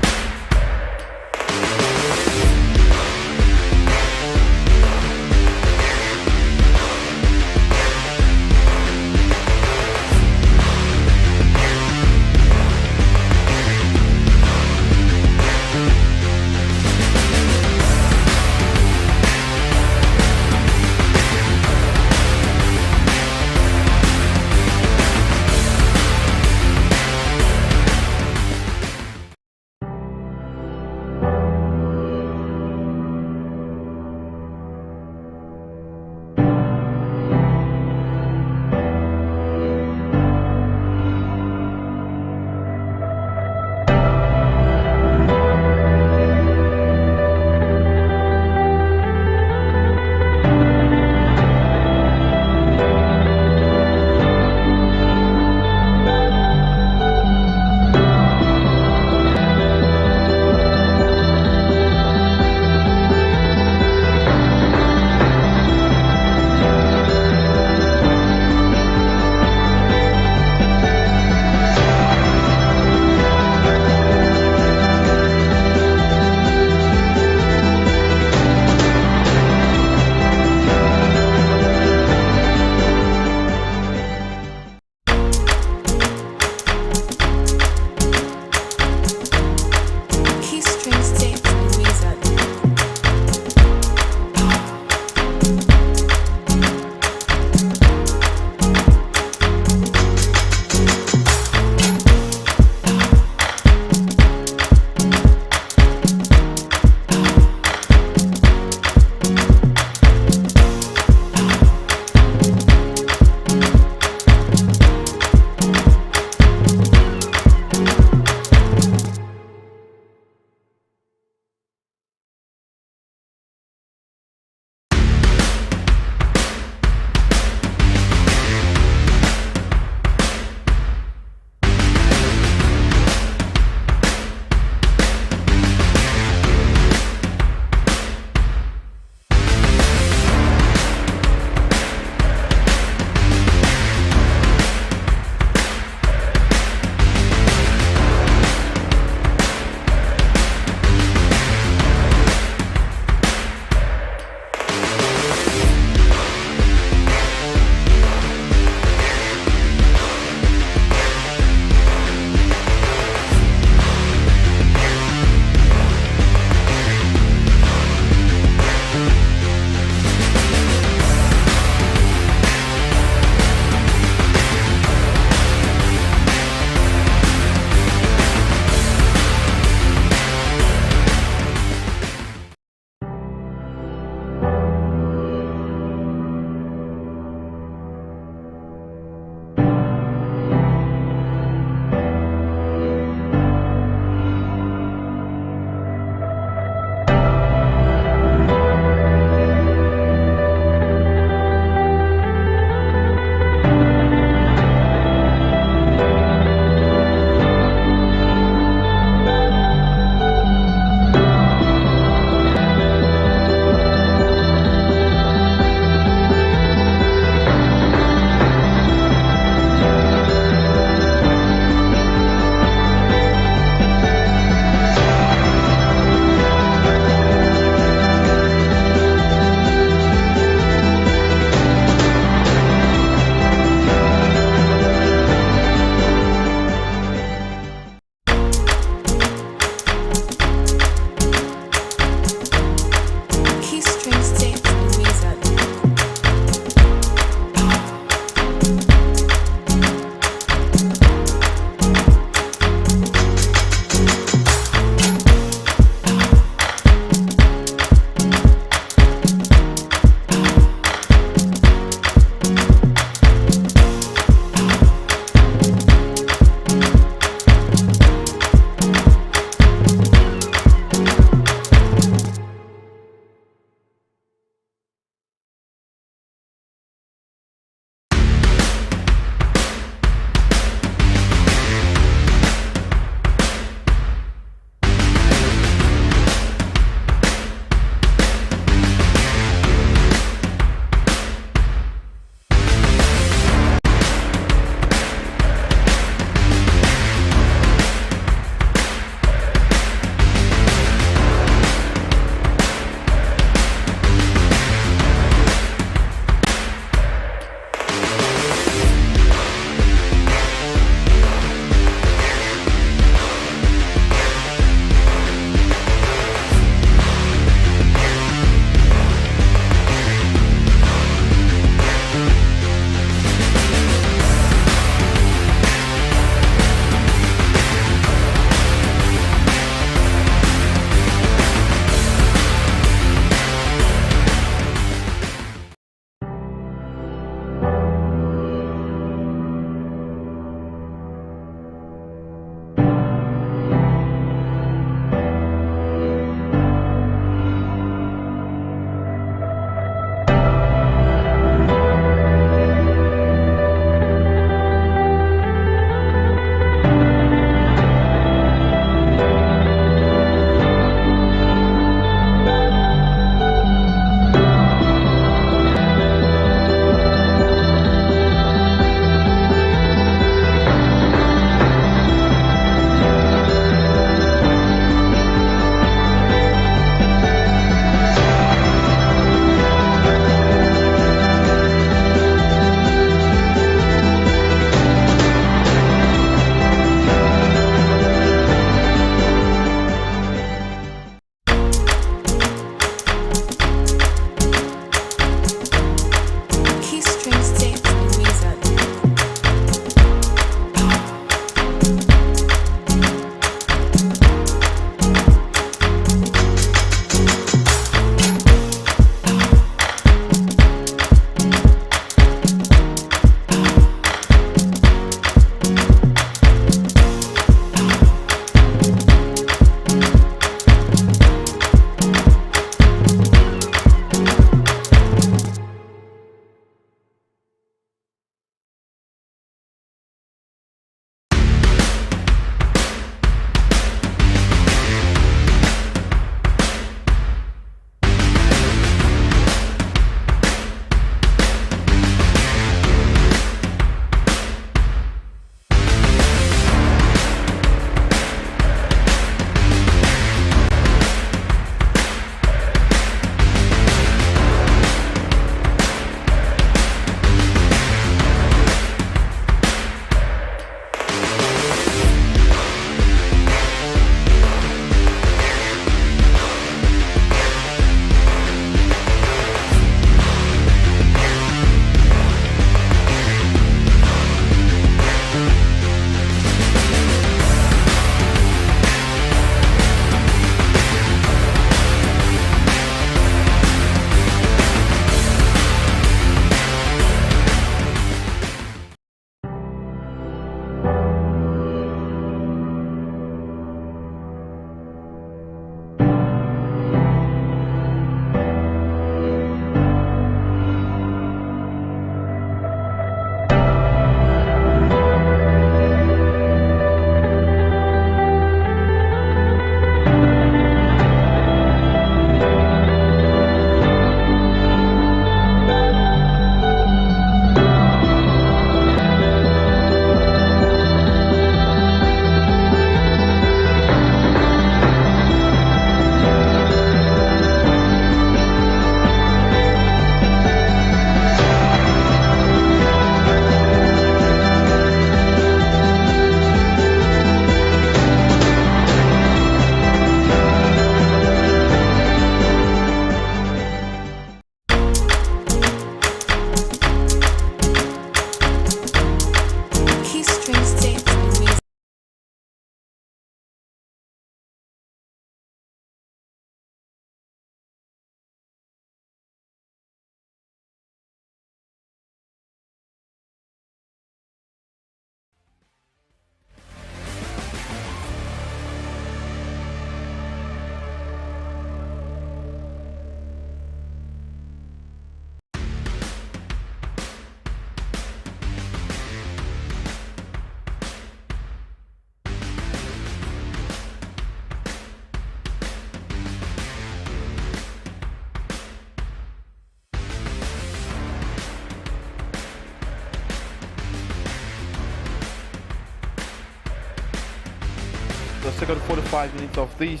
the second 45 minutes of this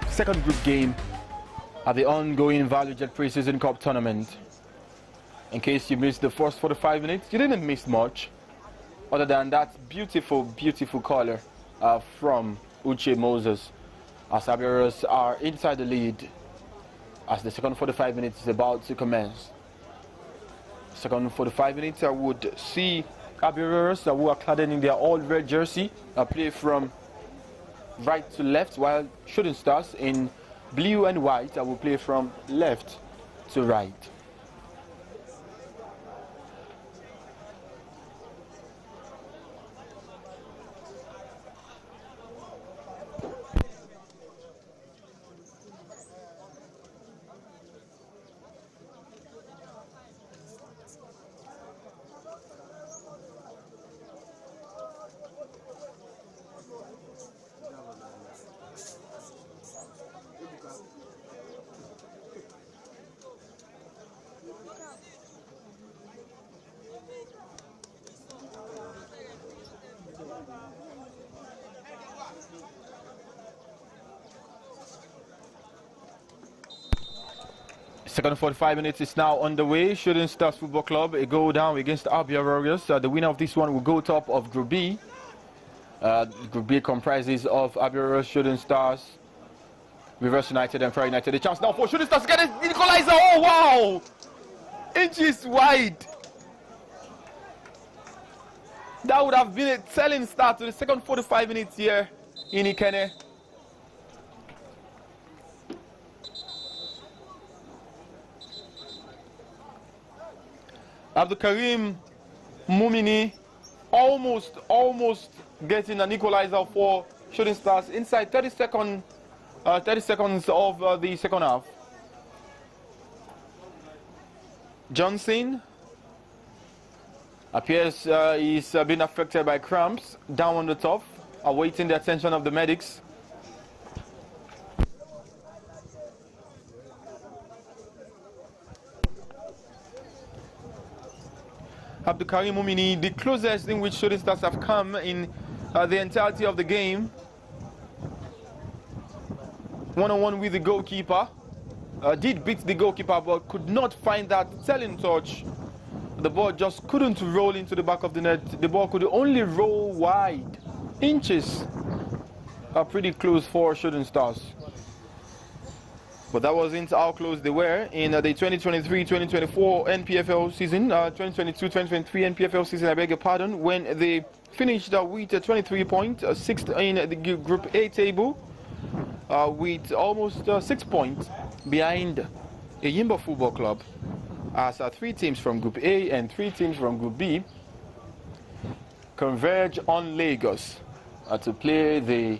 second group game at the ongoing ValueJet Preseason Cup tournament. In case you missed the first 45 minutes, you didn't miss much, other than that beautiful, beautiful color from Uche Moses, as Abia are inside the lead as the second 45 minutes is about to commence. Second 45 minutes, I would see Abia who are clad in their all-red jersey play from right to left, while Shooting Stars in blue and white will play from left to right. Second 45 minutes is now underway. Shooting Stars Football Club, a goal down against Abia Warriors. The winner of this one will go top of Group B. Group B comprises of Abia Warriors, Shooting Stars, Rivers United, and Pride United. A chance now for Shooting Stars to get an equalizer. Oh wow! Inches wide. That would have been a telling start to the second 45 minutes here in Ikene. Abdulkarim Mumini almost getting an equalizer for Shooting Stars inside 30 seconds of the second half. Johnson appears he's been affected by cramps down on the top, awaiting the attention of the medics. Abdulkarim Mumini, the closest in which Shooting Stars have come in the entirety of the game. One-on-one with the goalkeeper. Did beat the goalkeeper, but could not find that telling touch. The ball just couldn't roll into the back of the net. The ball could only roll wide. Inches are pretty close for Shooting Stars. But that wasn't how close they were in the 2023-2024 NPFL season, 2022-2023 NPFL season, I beg your pardon, when they finished with 23 points, sixth in the Group A table, with almost 6 points behind Eyimba Football Club, as 3 teams from Group A and 3 teams from Group B converge on Lagos to play the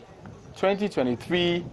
2023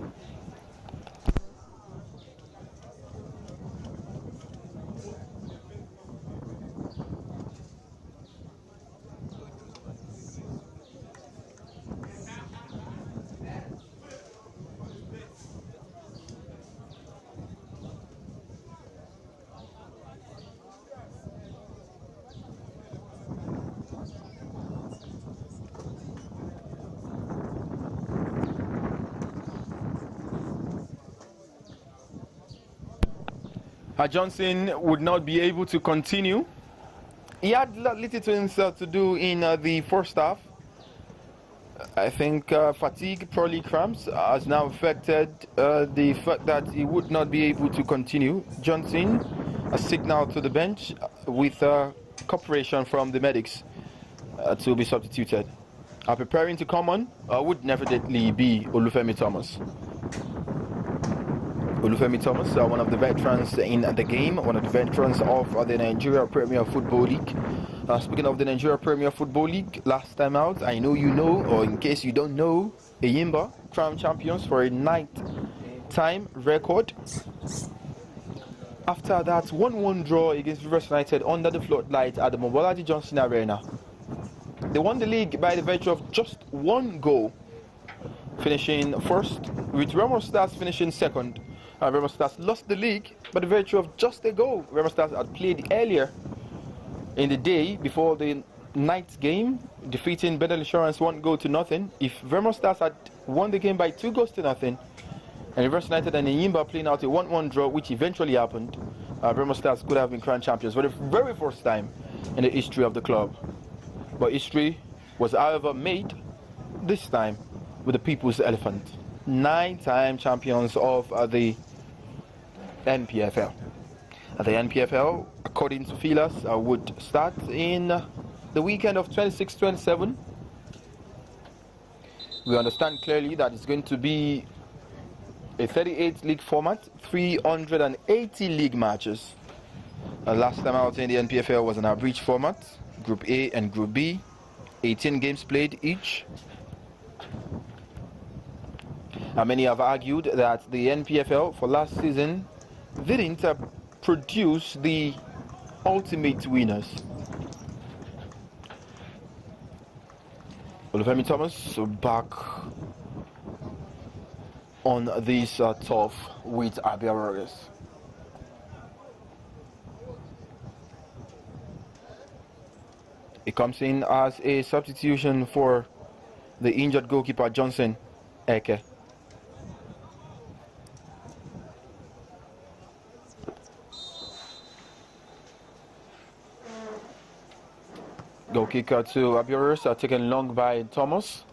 Johnson would not be able to continue. He had little things to do in the first half. I think fatigue, probably cramps, has now affected the fact that he would not be able to continue. Johnson has signaled to the bench with cooperation from the medics to be substituted. Preparing to come on would definitely be Olufemi Thomas. Olufemi Thomas, one of the veterans in the game, one of the veterans of the Nigeria Premier Football League. Speaking of the Nigeria Premier Football League, last time out, I know you know, or in case you don't know, Eyimba, crown champions for a night-time record. After that 1-1 draw against Rivers United under the floodlight at the Mobolaji Johnson Arena. They won the league by the virtue of just 1 goal, finishing first, with Remo Stars finishing second. Remo Stars lost the league by the virtue of just a goal. Remo Stars had played earlier in the day before the night's game, defeating Bedell Insurance 1-0. If Vermont Stars had won the game by 2-0, and Rivers United and Enyimba playing out a 1-1 draw, which eventually happened, Vermont Stars could have been crowned champions for the very first time in the history of the club. But history was, however, made this time with the People's Elephant, 9-time champions of the NPFL. The NPFL, according to feelers, would start in the weekend of 26-27. We understand clearly that it's going to be a 38 league format, 380 league matches. Last time out in the NPFL was an average format, Group A and Group B, 18 games played each. Many have argued that the NPFL for last season didn't produce the ultimate winners. Olufemi Thomas back on this turf with Abia Warriors. It comes in as a substitution for the injured goalkeeper Johnson Eke. Goal kicker to Abia Warriors, taken long by Thomas.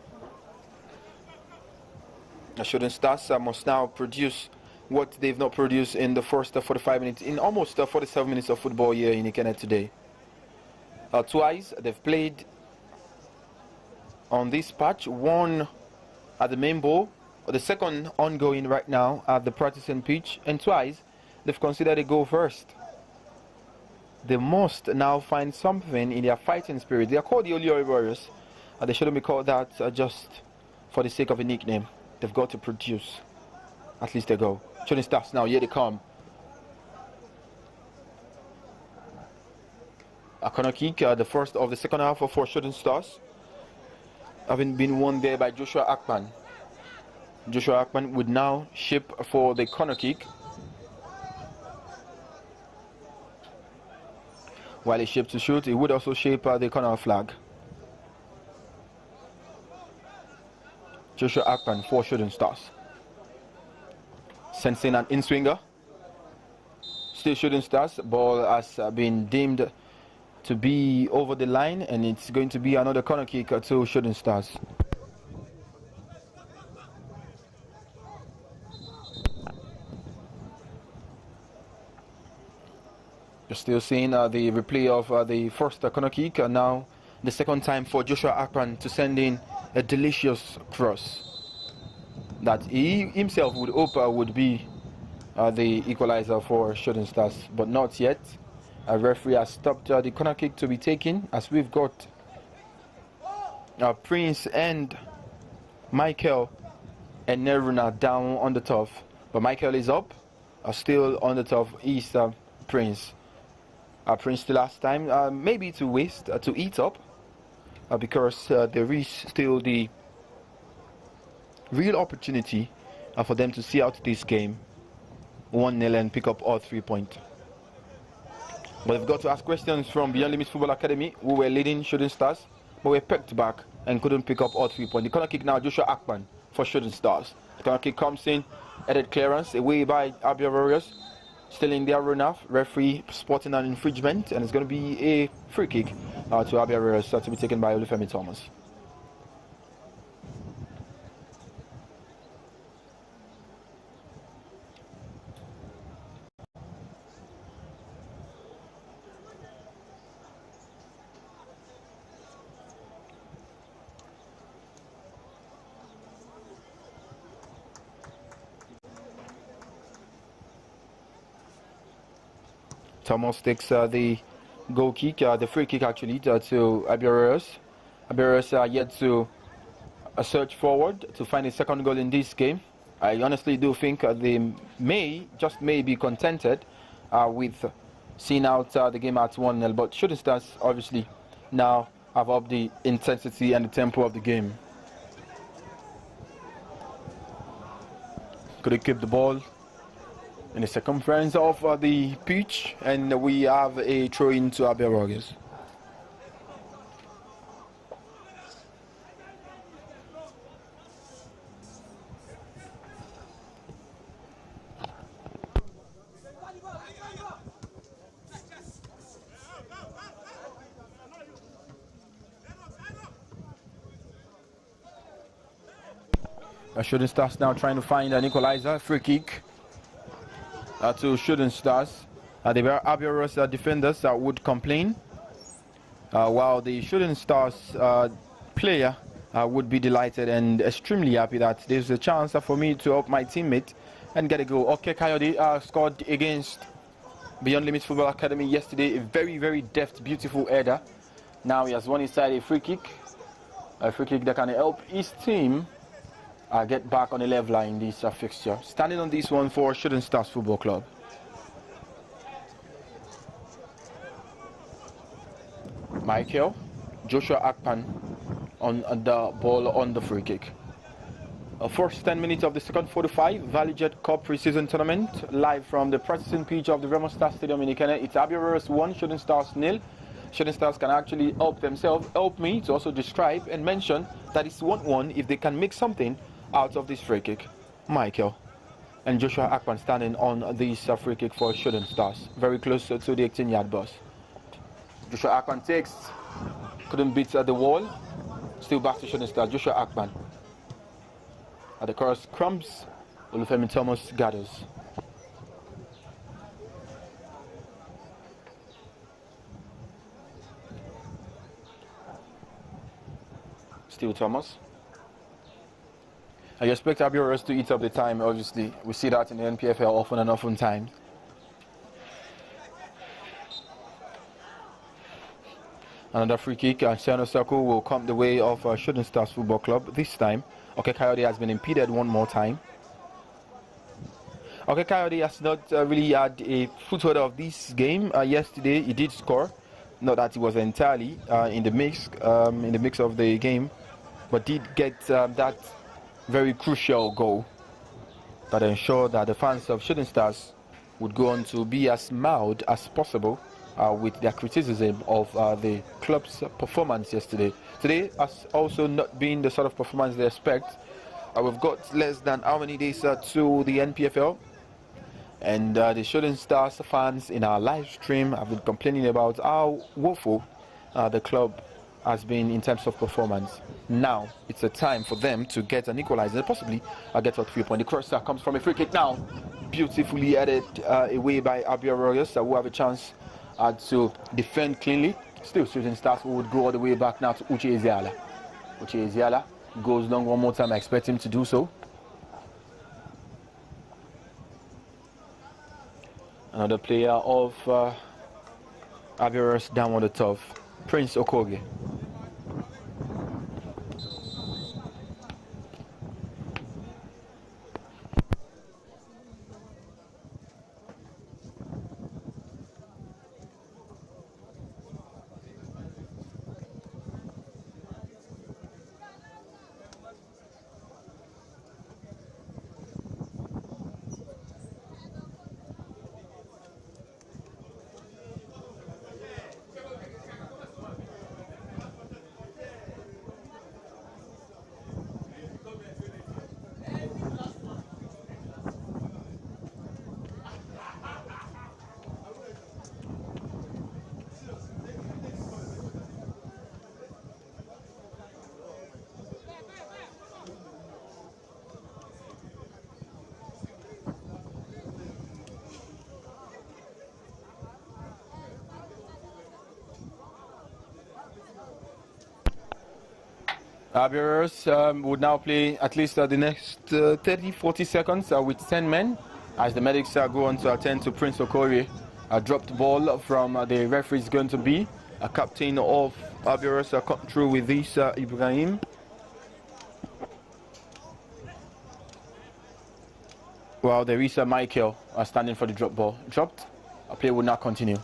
The Shooting Stars must now produce what they've not produced in the first 45 minutes, in almost 47 minutes of football here in Ikenne today. Twice they've played on this patch, one at the main bowl, the second ongoing right now at the practicing pitch, and twice they've considered a goal first. They must now find something in their fighting spirit. They are called the Oliori Warriors. They shouldn't be called that just for the sake of a nickname. They've got to produce at least a goal. Shooting Stars now, here they come. A corner kick, the first of the second half for Shooting Stars, having been won there by Joshua Akpan. Joshua Akpan would now shape for the corner kick. While he shaped to shoot, he would also shape the corner flag. Joshua Akpan for Shooting Stars. Sensing an in-swinger. Still Shooting Stars. Ball has been deemed to be over the line, and it's going to be another corner kick to Shooting Stars. You're still seeing the replay of the first corner kick, and now the second time for Joshua Akpan to send in a delicious cross that he himself would hope would be the equalizer for Shooting Stars, but not yet. A referee has stopped the corner kick to be taken, as we've got Prince and Michael and Neruna down on the turf, but Michael is up, still on the turf is Prince. Prince the last time, maybe to waste, to eat up, because there is still the real opportunity for them to see out this game 1-0 and pick up all 3 points. But we've got to ask questions from Beyond Limits Football Academy, who were leading Shooting Stars, but were pecked back and couldn't pick up all 3 points. The corner kick now, Joshua Akpan for Shooting Stars. The corner kick comes in, headed clearance, away by Abia Warriors. Still in their run-off, referee spotting an infringement, and it's going to be a free kick to Abia Warriors to be taken by Olufemi Thomas. Thomas takes the goal kick, the free kick actually, to Abia Warriors. Abia Warriors are yet to search forward to find a second goal in this game. I honestly do think they may, just may, be contented with seeing out the game at 1-0, but Shooting Stars obviously now have upped the intensity and the tempo of the game. Could they keep the ball in the circumference of the pitch, and we have a throw in to Abia Warriors. Shooting Stars now trying to find an equalizer. Free kick to Shooting Stars. The Abia defenders would complain, while the Shooting Stars player would be delighted and extremely happy that there's a chance for me to help my teammate and get a goal. Okay, Coyote scored against Beyond Limits Football Academy yesterday. A very, very deft, beautiful header. Now he has won inside a free kick that can help his team get back on the leveler in this fixture. Standing on this one for Shooting Stars Football Club. Michael, Joshua Akpan on the ball on the free kick. First 10 minutes of the second 45 ValueJet Cup pre-season tournament, live from the practicing pitch of the Remo Star Stadium in Ikene. It's Abia 1, Shooting Stars 0. Shooting Stars can actually help me to also describe and mention that it's 1-1 if they can make something out of this free kick. Michael and Joshua Akpan standing on this free kick for Shooting Stars, very close to the 18-yard box. Joshua Akpan takes, couldn't beat the wall. Still back to Shooting Stars. Joshua Akpan. At the cross, crumbs. Olufemi Thomas gathers. Still Thomas. I expect Abia to eat up the time, obviously. We see that in the NPFL often and often times. Another free kick and center circle will come the way of Shooting Stars Football Club this time. Okay, Coyote has been impeded one more time. Okay, Coyote has not really had a foothold of this game. Yesterday he did score, not that he was entirely in the mix of the game, but did get that very crucial goal that ensured that the fans of Shooting Stars would go on to be as mild as possible with their criticism of the club's performance yesterday. Today has also not been the sort of performance they expect. We've got less than how many days to the NPFL, and the Shooting Stars fans in our live stream have been complaining about how woeful the club has been in terms of performance. Now it's a time for them to get an equalizer, possibly get a 3 point. The cross comes from a free kick now, beautifully headed away by Abia Warriors, who have a chance to defend cleanly. Still Shooting Stars who would go all the way back now to Uche Ezeala. Uche Ezeala goes long one more time. I expect him to do so. Another player of Abia down on the top, Prince Okogie. Abia would now play at least the next 30-40 seconds with 10 men as the medics go on to attend to Prince Okorie. A dropped ball from the referee is going to be a captain of Abia come through with this Ibrahim. Well, there is Michael standing for the drop ball. Dropped. A play would not continue.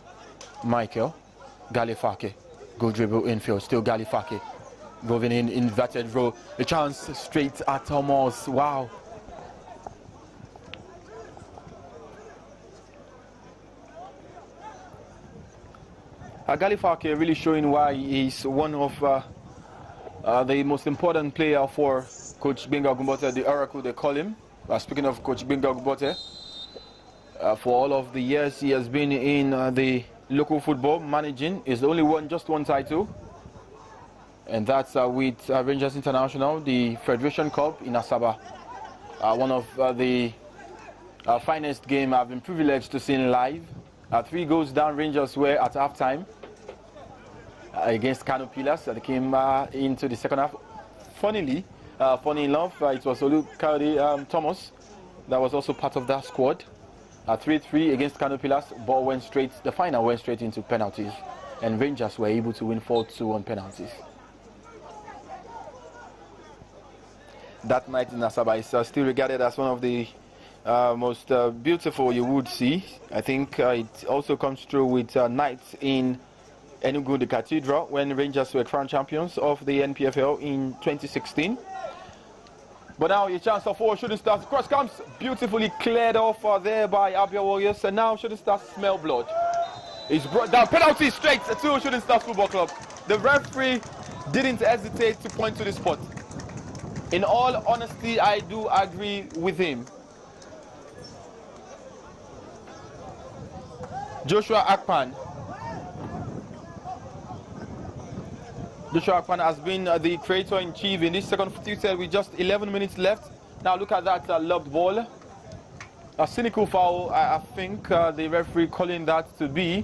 Michael Galifake. Go dribble infield. Still Galifake. Moving in inverted row. A chance straight at Thomas. Wow. Galifake really showing why he's one of the most important player for Coach Benga Gumbote, the Oracle they call him. Speaking of Coach Benga Gumbote, for all of the years he has been in the local football managing, he's only won just one title. And that's with Rangers International, the Federation Cup in Asaba. one of the finest game I've been privileged to see live. 3 goals down, Rangers were at halftime against Kano Pillars. They came into the second half. Funny enough, it was Olukade Thomas that was also part of that squad. 3-3 against Kano Pillars. The final went straight into penalties, and Rangers were able to win 4-2 on penalties. That night in Asaba is still regarded as one of the most beautiful you would see. I think it also comes true with nights in Enugu, the Cathedral, when Rangers were crowned champions of the NPFL in 2016. But now a chance for 4 Shooting Stars. Cross comes beautifully cleared off there by Abia Warriors, and now Shooting Stars smell blood. It's brought down, penalty straight to Shooting Stars Football Club. The referee didn't hesitate to point to the spot. In all honesty, I do agree with him. Joshua Akpan has been the creator-in-chief in this second quarter with just 11 minutes left. Now look at that lobbed ball. A cynical foul, I think the referee calling that to be.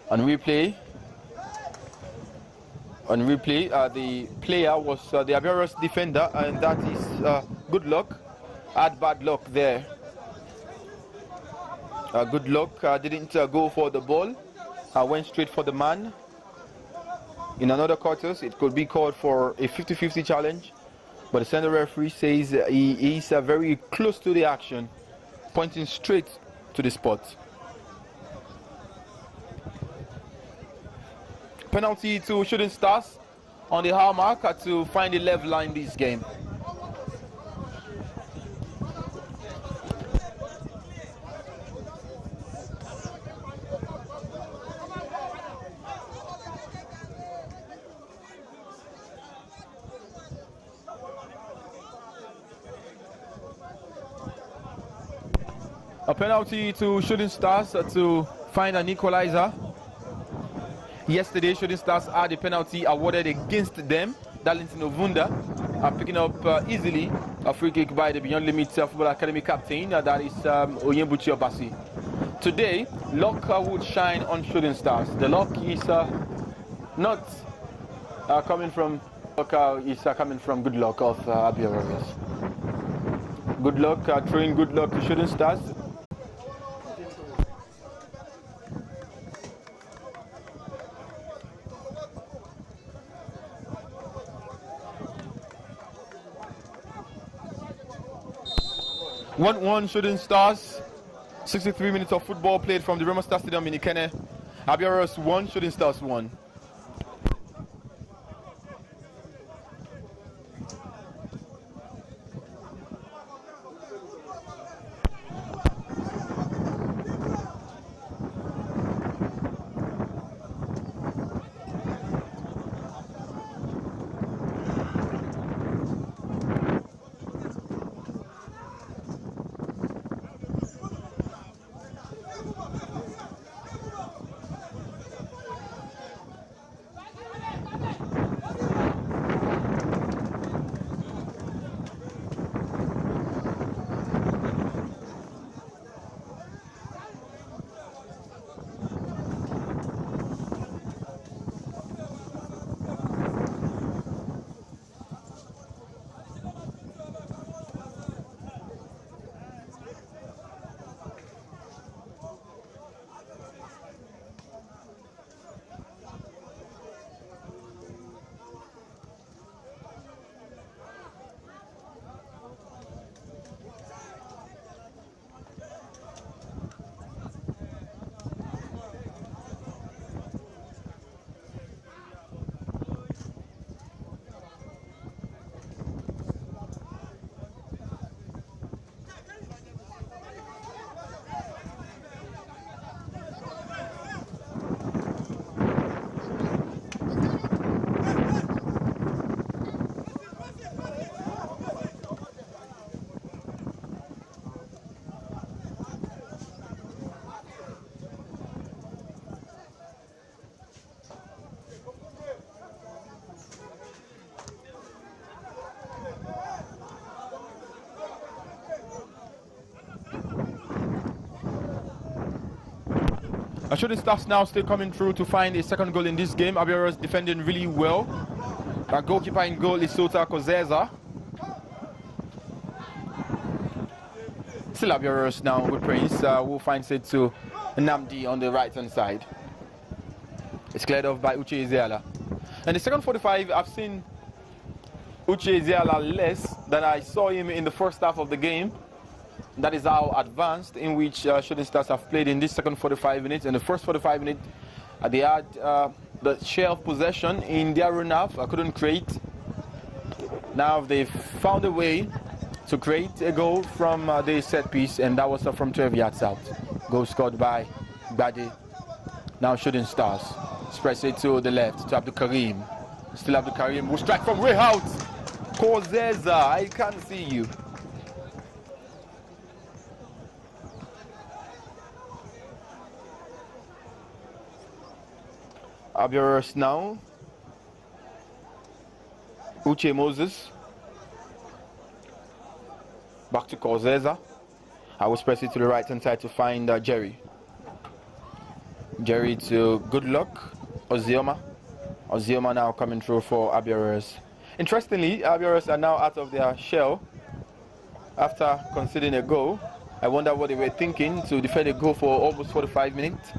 On replay, the player was the Abia defender, and that is good luck. Had bad luck there. Good luck didn't go for the ball. Went straight for the man. In another quarters, it could be called for a 50-50 challenge, but the center referee says he is very close to the action, pointing straight to the spot. Penalty to Shooting Stars on the hour mark to find a level line in this game. A penalty to Shooting Stars to find an equalizer. Yesterday, Shooting Stars had a penalty awarded against them. Darlington Ovunda picking up easily a free kick by the Beyond Limits Football Academy captain, that is Oyembuchi Obasi. Today, luck would shine on Shooting Stars. The luck is not coming from coming from good luck of Abia Warriors. Good luck, throwing good luck to Shooting Stars. One Shooting Stars. 63 minutes of football played from the Remo Star Stadium in Ikene. Abia Warriors 1, Shooting Stars 1. Shooting Stars now still coming through to find a second goal in this game. Abia is defending really well. Our goalkeeper in goal is Sota Kozeza. Still Abia now with Prince, who finds it to Namdi on the right hand side. It's cleared off by Uche Ezeala. And the second 45, I've seen Uche Ezeala less than I saw him in the first half of the game. That is how advanced in which Shooting Stars have played in this second 45 minutes. In the first 45 minutes, they had the share of possession in their own half. I couldn't create. Now they've found a way to create a goal from the set piece, and that was from 12 yards out. Goal scored by Bade. Now Shooting Stars spreads it to the left to Abdul Karim. Still Abdul Karim will strike from way out. Kozeza, I can't see you. Abia now. Uche Moses. Back to Kozeza. I will press it to the right hand side to find Jerry. Jerry to Good Luck. Ozioma. Ozioma now coming through for Abia. Interestingly, Abia are now out of their shell after conceding a goal. I wonder what they were thinking to defend a goal for almost 45 minutes.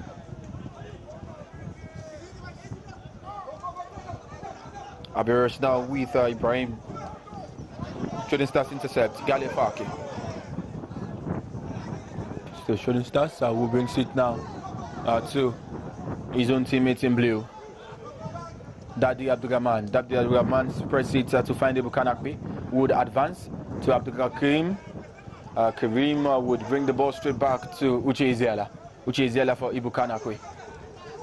Abia now with Ibrahim. Shooting Stars intercept. Galefake. Still Shooting Stars who brings it now to his own teammate in blue. Dadi Abdurrahman. Dadi Abdurrahman spreads it to find Ibu Kanakwe. Would advance to Abdul Karim. Karim would bring the ball straight back to Uche Ezeala. Uche Ezeala for Ibu Kanakwe.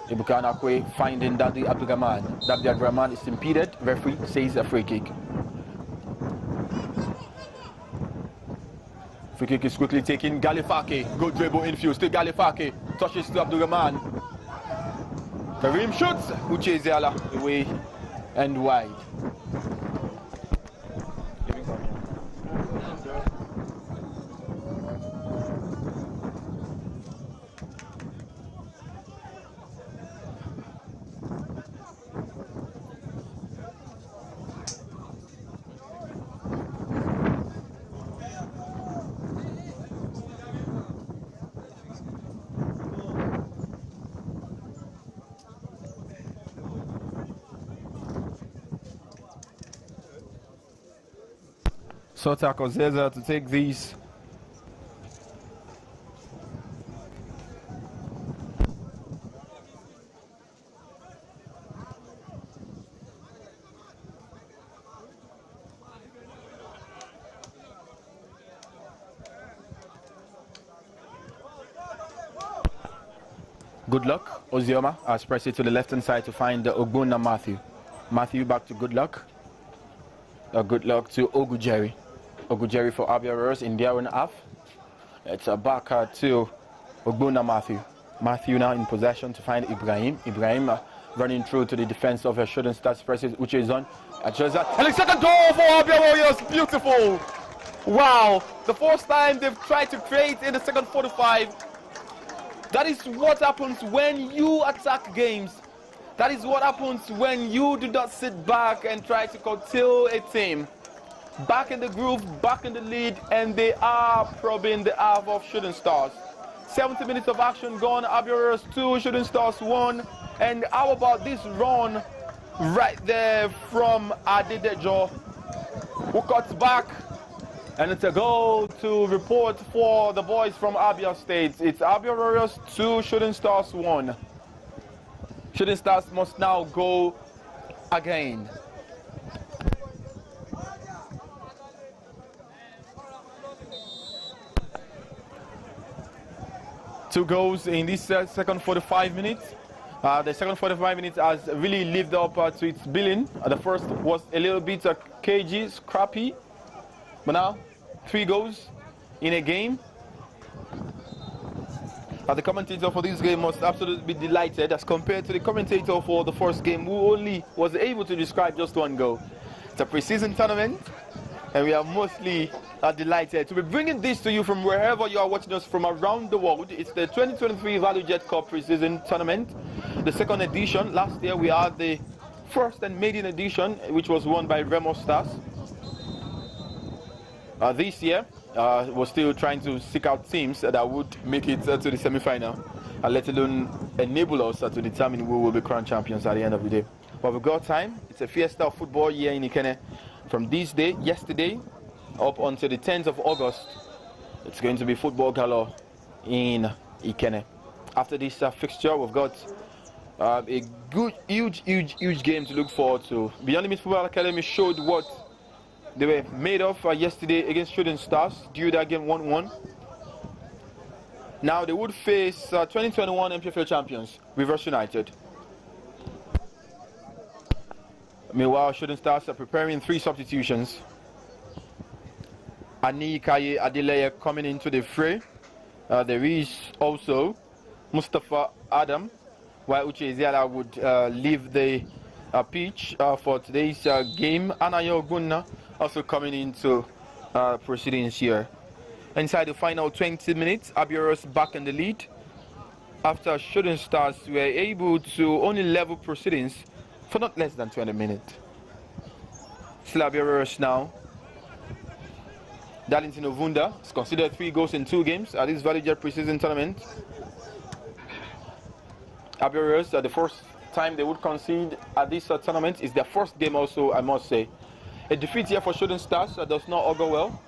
Ibu Kanakwe finding Dadi Abdurrahman. Dadi Abdurrahman is impeded. Referee says a free kick. Free kick is quickly taken. Galefake. Good dribble infield. Still Galefake. Touches to Abdurrahman. Karim shoots. Uche Ezeala away and wide. Sota Kozeza to take these. Good Luck. Ozioma has pressed it to the left hand side to find Ogbonna Matthew. Matthew back to Good Luck. Good Luck to Ogujeri. Ogujeri for Abia in their own half. It's back to Ogbonna Matthew. Matthew now in possession to find Ibrahim. Ibrahim running through to the defense of a Shooting Stars. Presses Uche is on. And the second goal for Abia Warriors. Beautiful. Wow. The first time they've tried to create in the second 45. That is what happens when you attack games. That is what happens when you do not sit back and try to curtail a team. Back in the groove, back in the lead, and they are probing the half of Shooting Stars. 70 minutes of action gone. Abia 2, Shooting Stars 1. And how about this run right there from Adedejo, who cuts back, and it's a goal to report for the boys from Abia State. It's Abia Warriors 2, Shooting Stars 1. Shooting Stars must now go again. Two goals in this second 45 minutes. The second 45 minutes has really lived up to its billing. The first was a little bit cagey, scrappy. But now, 3 goals in a game. The commentator for this game must absolutely be delighted as compared to the commentator for the first game, who only was able to describe just 1 goal. It's a pre-season tournament, and we are mostly delighted to be bringing this to you from wherever you are watching us from around the world. It's the 2023 Value Jet Cup Preseason Tournament, the second edition. Last year we had the first and maiden edition, which was won by Remo Stars. This year, we're still trying to seek out teams that would make it to the semi-final, let alone enable us to determine who will be crowned champions at the end of the day. But we've got time. It's a fiesta of football here in Ikene. From this day, yesterday, up until the 10th of August, it's going to be football galore in Ikene. After this fixture, we've got a good, huge game to look forward to. Beyond Limits Football Academy showed what they were made of yesterday against Shooting Stars, due that game 1-1. Now they would face 2021 MPFL champions, Rivers United. Meanwhile, Shooting Stars are preparing 3 substitutions. Ani Kaye Adeleye coming into the fray. There is also Mustafa Adam, while Uche Eziala would leave the pitch for today's game. Anayo Gunna also coming into proceedings here. Inside the final 20 minutes, Abia back in the lead. After Shooting Stars were able to only level proceedings for not less than 20 minutes. Still Abia now. Darlington Ovunda is considered 3 goals in 2 games at this Valley Jet Preseason Tournament. Abia the first time they would concede at this tournament is their first game also, I must say. A defeat here for Shooting Stars does not augur well.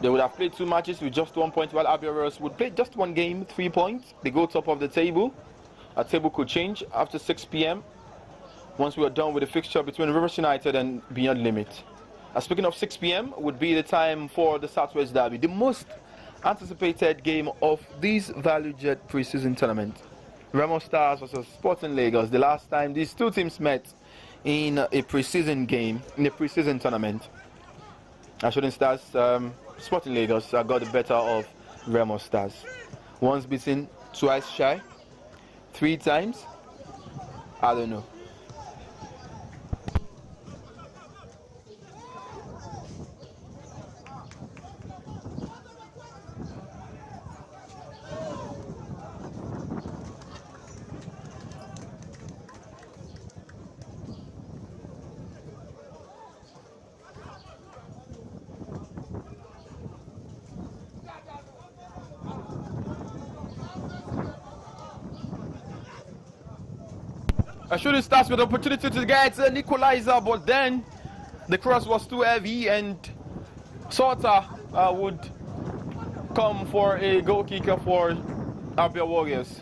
They would have played 2 matches with just 1 point, while Abia would play just 1 game, 3 points. They go top of the table. A table could change after 6 p.m. once we are done with the fixture between Rivers United and Beyond Limit. Speaking of 6 p.m. would be the time for the Southwest Derby, the most anticipated game of this Value Jet Preseason Tournament. Remo Stars versus Sporting Lagos. The last time these 2 teams met in a preseason game, in a preseason tournament. Shooting Stars, Sporting Lagos got the better of Remo Stars. Once beaten, twice shy, 3 times. I don't know. Shooting Stars with the opportunity to get an equalizer, but then the cross was too heavy and Sorta would come for a goal kicker for Abia Warriors.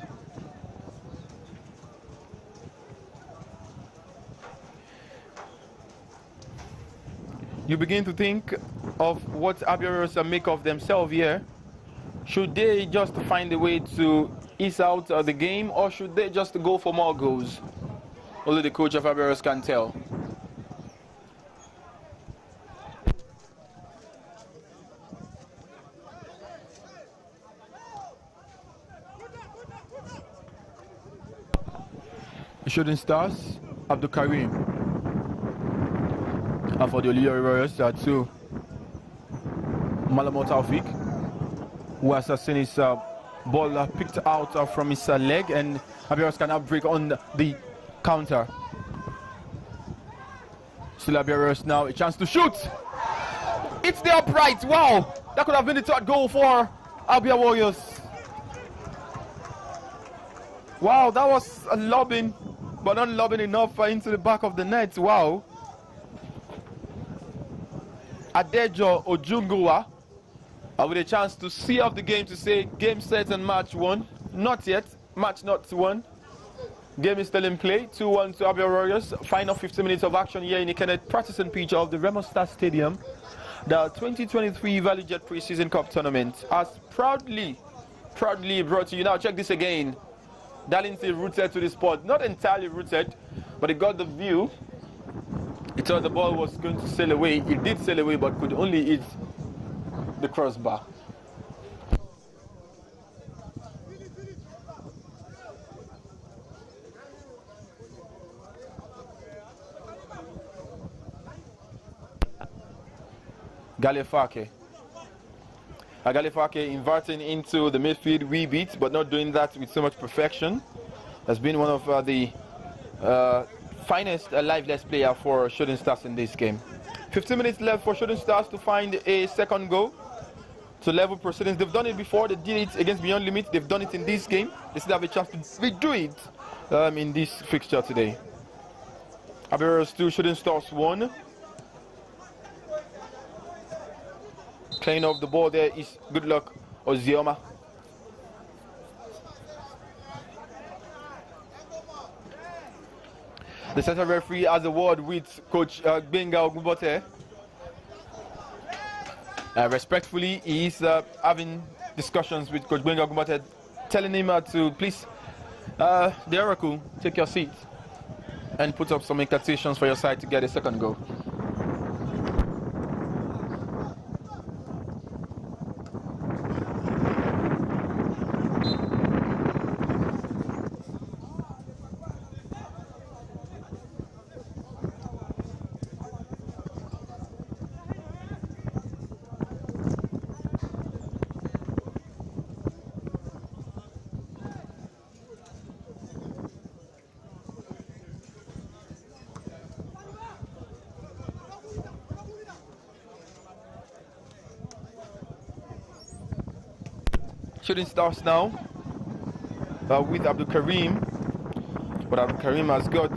You begin to think of what Abia Warriors make of themselves here. Should they just find a way to ease out the game, or should they just go for more goals? Only the coach of Abia can tell. Shooting Stars, Abdul Karim. And for the Olio Warriors, to Malamo Taufik, who has seen his ball picked out from his leg, and Abia can now break on the counter. Still Abia now a chance to shoot. It's the upright. Wow, that could have been the 3rd goal for Abia Warriors. Wow, that was a lobbing, but not lobbing enough into the back of the net. Wow. Adejo Ojungwa with a chance to see off the game to say game set and match won. Not yet, match not won. Game is still in play, 2-1 to Abia Warriors. Final 15 minutes of action here in the Kenneth practicing pitch of the Remo Star Stadium. The 2023 Valley Jet Preseason Cup Tournament has proudly brought to you. Now check this again. Darlington rooted to the spot, not entirely rooted, but he got the view. He thought the ball was going to sail away. It did sail away, but could only hit the crossbar. Galefake Agalifake inverting into the midfield wee bit, but not doing that with so much perfection. Has been one of the finest liveless player for Shooting Stars in this game. 15 minutes left for Shooting Stars to find a second goal to level proceedings. They've done it before. They did it against Beyond Limit. They've done it in this game. They still have a chance to redo it in this fixture today. Abia 2, Shooting Stars 1. Cleaning off the ball there is good luck Ozioma. The central referee has a word with Coach Benga Ogubote. Respectfully, he is having discussions with Coach Benga Ogubote, telling him to please, the Oracle, take your seat and put up some incantations for your side to get a second goal. Shooting Stars now with Abdul Karim, but Abdul Karim has got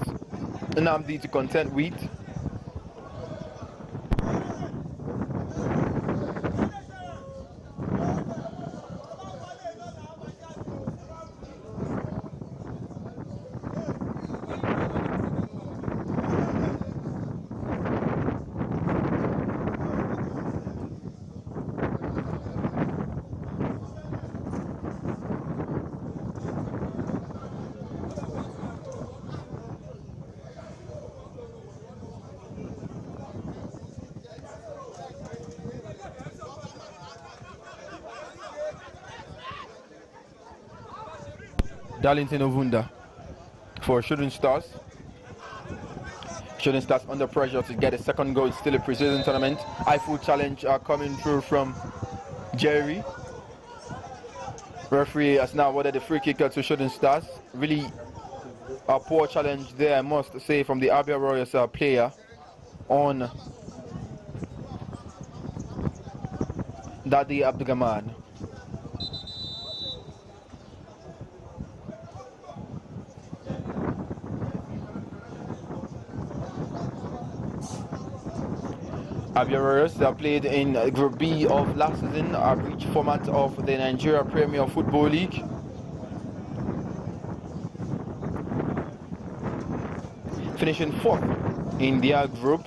Nnamdi to contend with. Darlington Ovunda for Shooting Stars. Shooting Stars under pressure to get a second goal. It's still a pre-season tournament. High full challenge coming through from Jerry. Referee has now awarded the free kicker to Shooting Stars. Really a poor challenge there, I must say, from the Abia Warriors player on Dadi Abdulgaman. Abia Warriors played in Group B of last season, average format of the Nigeria Premier Football League. Finishing 4th in their group,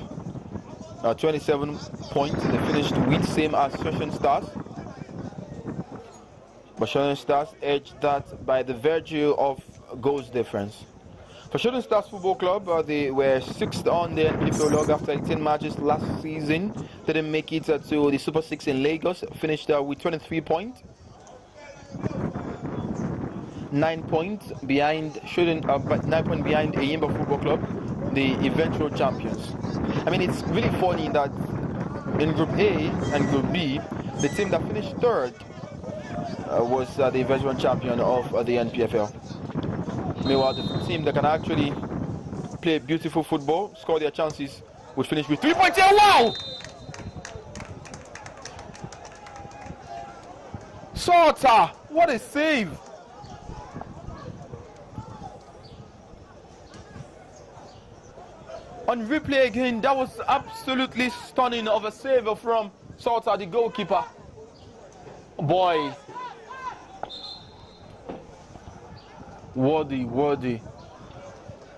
27 points. They finished with same as Shooting Stars. But Shooting Stars edged that by the virtue of goals difference. For Shooting Stars Football Club, they were 6th on the NPFL log after 18 matches last season. They didn't make it to the Super 6 in Lagos. Finished with 23 points. 9 points behind 9 points behind Ayimba Football Club, the eventual champions. I mean, it's really funny that in Group A and Group B, the team that finished 3rd was the eventual champion of the NPFL. Meanwhile, the team that can actually play beautiful football, score their chances, would finish with 3 points here. Wow! Sorta! What a save! On replay again, that was absolutely stunning of a save from Sorta, the goalkeeper. Boy. Worthy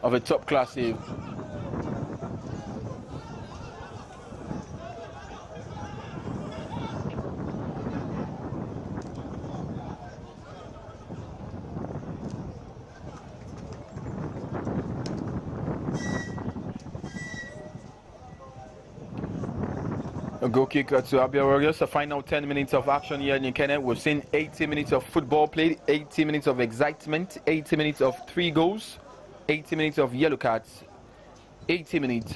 of a top-class save. A goal kick to Abia Warriors. A final 10 minutes of action here in Ikene. We've seen 80 minutes of football played, 80 minutes of excitement, 80 minutes of 3 goals, 80 minutes of yellow cards, 80 minutes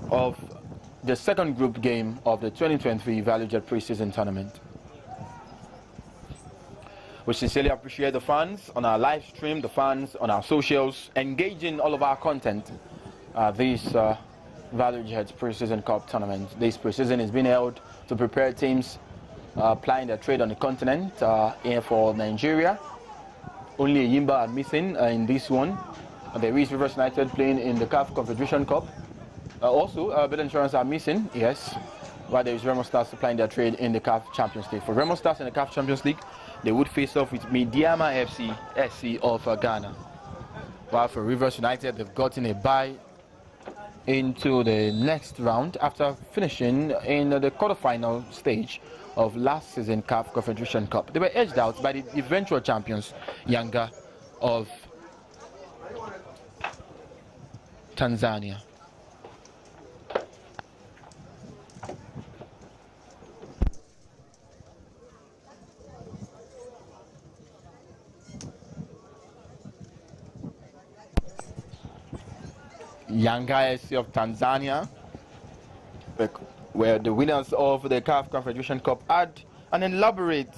of the second group game of the 2023 Value Jet Pre-Season Tournament. We sincerely appreciate the fans on our live stream, the fans on our socials, engaging all of our content. This Value Jets Pre-Season Cup tournament. This pre-season is being held to prepare teams plying their trade on the continent. Here for Nigeria, only Yimba are missing in this one. There is Rivers United playing in the CAF Confederation Cup. Also, Bed Insurance are missing, yes, while there is Remo Stars supplying their trade in the CAF Champions League. For Remo Stars in the CAF Champions League, they would face off with Midiama FC SC of Ghana. While for Rivers United, they've gotten a bye into the next round after finishing in the quarterfinal stage of last season CAF Confederation Cup. They were edged out by the eventual champions, Yanga of Tanzania. Yanga SC of Tanzania were the winners of the CAF Confederation Cup, had an elaborate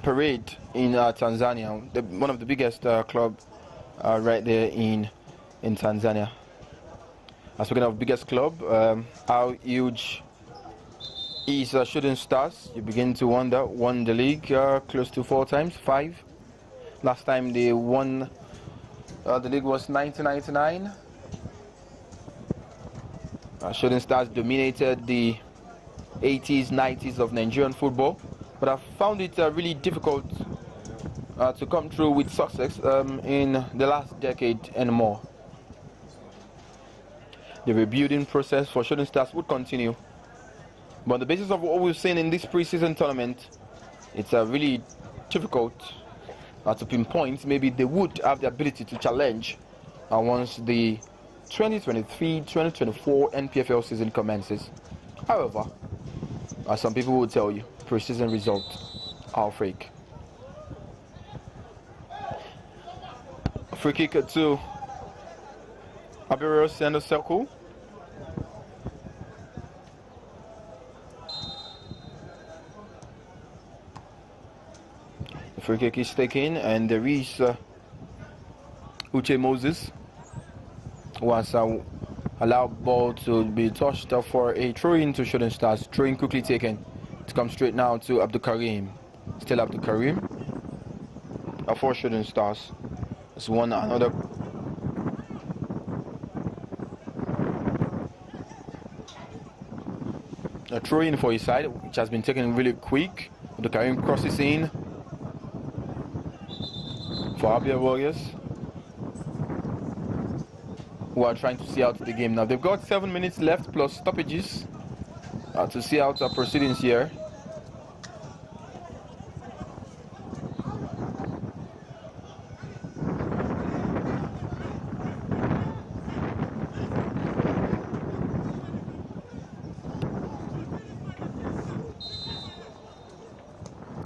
parade in Tanzania, one of the biggest club right there in Tanzania. Speaking of biggest club, how huge is Shooting Stars? You begin to wonder. Won the league close to 4 times, 5. Last time they won the league was 1999. Shooting Stars dominated the 80s, 90s of Nigerian football, but I found it really difficult to come through with success in the last decade and more. The rebuilding process for Shooting Stars would continue, but on the basis of what we've seen in this pre-season tournament, it's really difficult to pinpoint. Maybe they would have the ability to challenge once the 2023-2024 NPFL season commences. However, some people will tell you pre-season results are fake. Free kick to Abia center circle. The free kick is taken, and there is Uche Moses was allowed ball to be touched for a throw-in to Shooting Stars. Throw-in quickly taken to come straight now to Abdul Karim. Still Abdul Karim for Shooting Stars. It's one another. A throw-in for his side, which has been taken really quick. Abdul Karim crosses in for Abia Warriors, who are trying to see out the game now. They've got 7 minutes left plus stoppages to see out the proceedings here.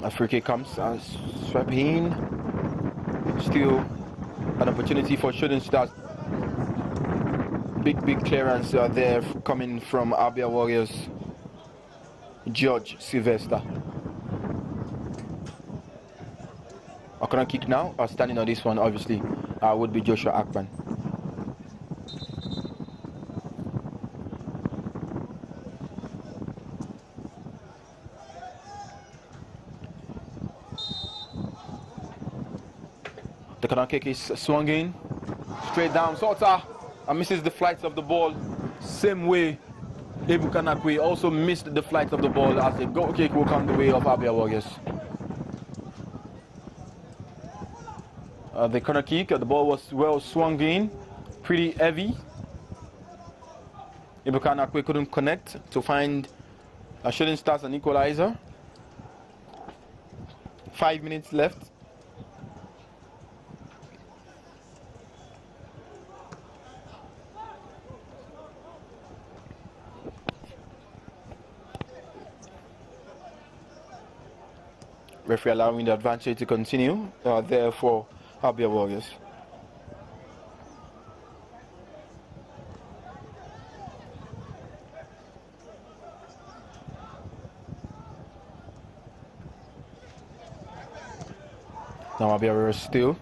A free kick comes, swept in. Still an opportunity for Shooting Stars. Big clearance there coming from Abia Warriors. George Sylvester. A corner kick now. Standing on this one, obviously, would be Joshua Akpan. The corner kick is swung in. Straight down. Sota misses the flight of the ball. Same way, Ebukanakwe also missed the flight of the ball, as the goal kick will come the way of Abia Warriors. The corner kick, the ball was well swung in, pretty heavy. Ebukanakwe couldn't connect to find Shooting Stars an equalizer. 5 minutes left. Referee allowing the advantage to continue there for Abia Warriors. Now Abia Warriors still.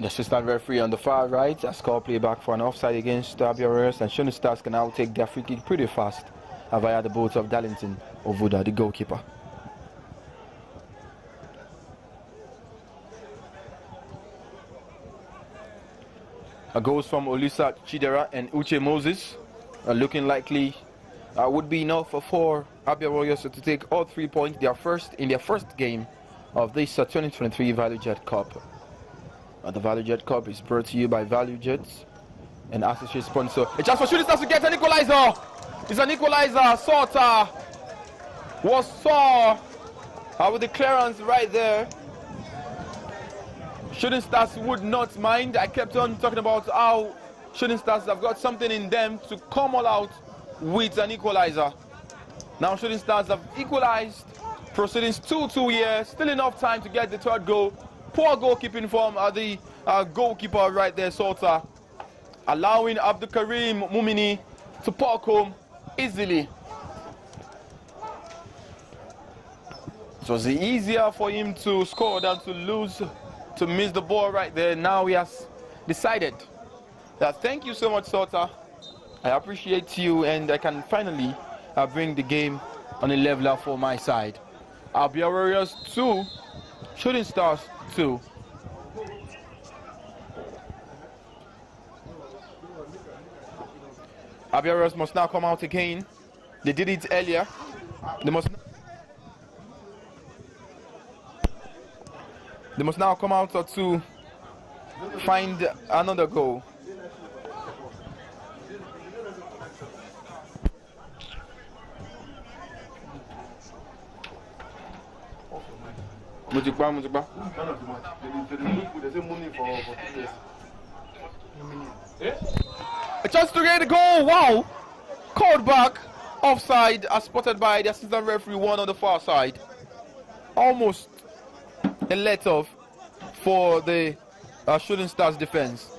The assistant referee on the far right has called play back for an offside against Abia Warriors, and Shooting Stars can now take their free kick pretty fast via the boats of Darlington Ovuda, the goalkeeper. Goals from Olisa Chidera and Uche Moses are looking likely would be enough for Abia Warriors to take all 3 points. They are first in their first game of this 2023 ValueJet Cup. The ValueJet Cup is brought to you by ValueJet, an associate sponsor. A chance for Shooting Stars to get an equalizer. It's an equalizer. Sorta saw with the clearance right there. Shooting Stars would not mind. I kept on talking about how Shooting Stars have got something in them to come all out with an equalizer. Now Shooting Stars have equalized. Proceedings 2-2 here. Still enough time to get the third goal. Poor goalkeeping from the goalkeeper right there, Salter, allowing Abdulkarim Mumini to park home easily. It was easier for him to score than to miss the ball right there. Now he has decided that. Thank you so much, Salter. I appreciate you, and I can finally bring the game on a leveler for my side. Abia Warriors 2, Shooting Stars 2. Abia Warriors must now come out again. They did it earlier. They must now come out to find another goal. A chance to get a goal. Wow! Called back. Offside as spotted by the assistant referee, one on the far side. Almost a let off for the Shooting Stars defense.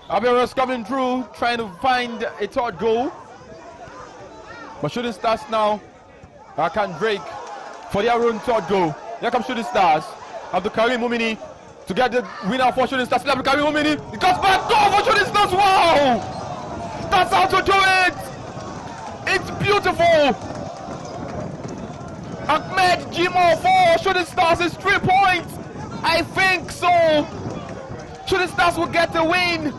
Abia is coming through, trying to find a third goal. But Shooting Stars now can break for their own third goal. Here comes Shooting Stars. Abdulkarim Mumini to get the winner for Shooting Stars. Abdulkarim Mumini, he comes back, goal for Shooting Stars. Wow! That's how to do it! It's beautiful! Ahmed Jimo for Shooting Stars is 3 points. I think so. Shooting Stars will get the win.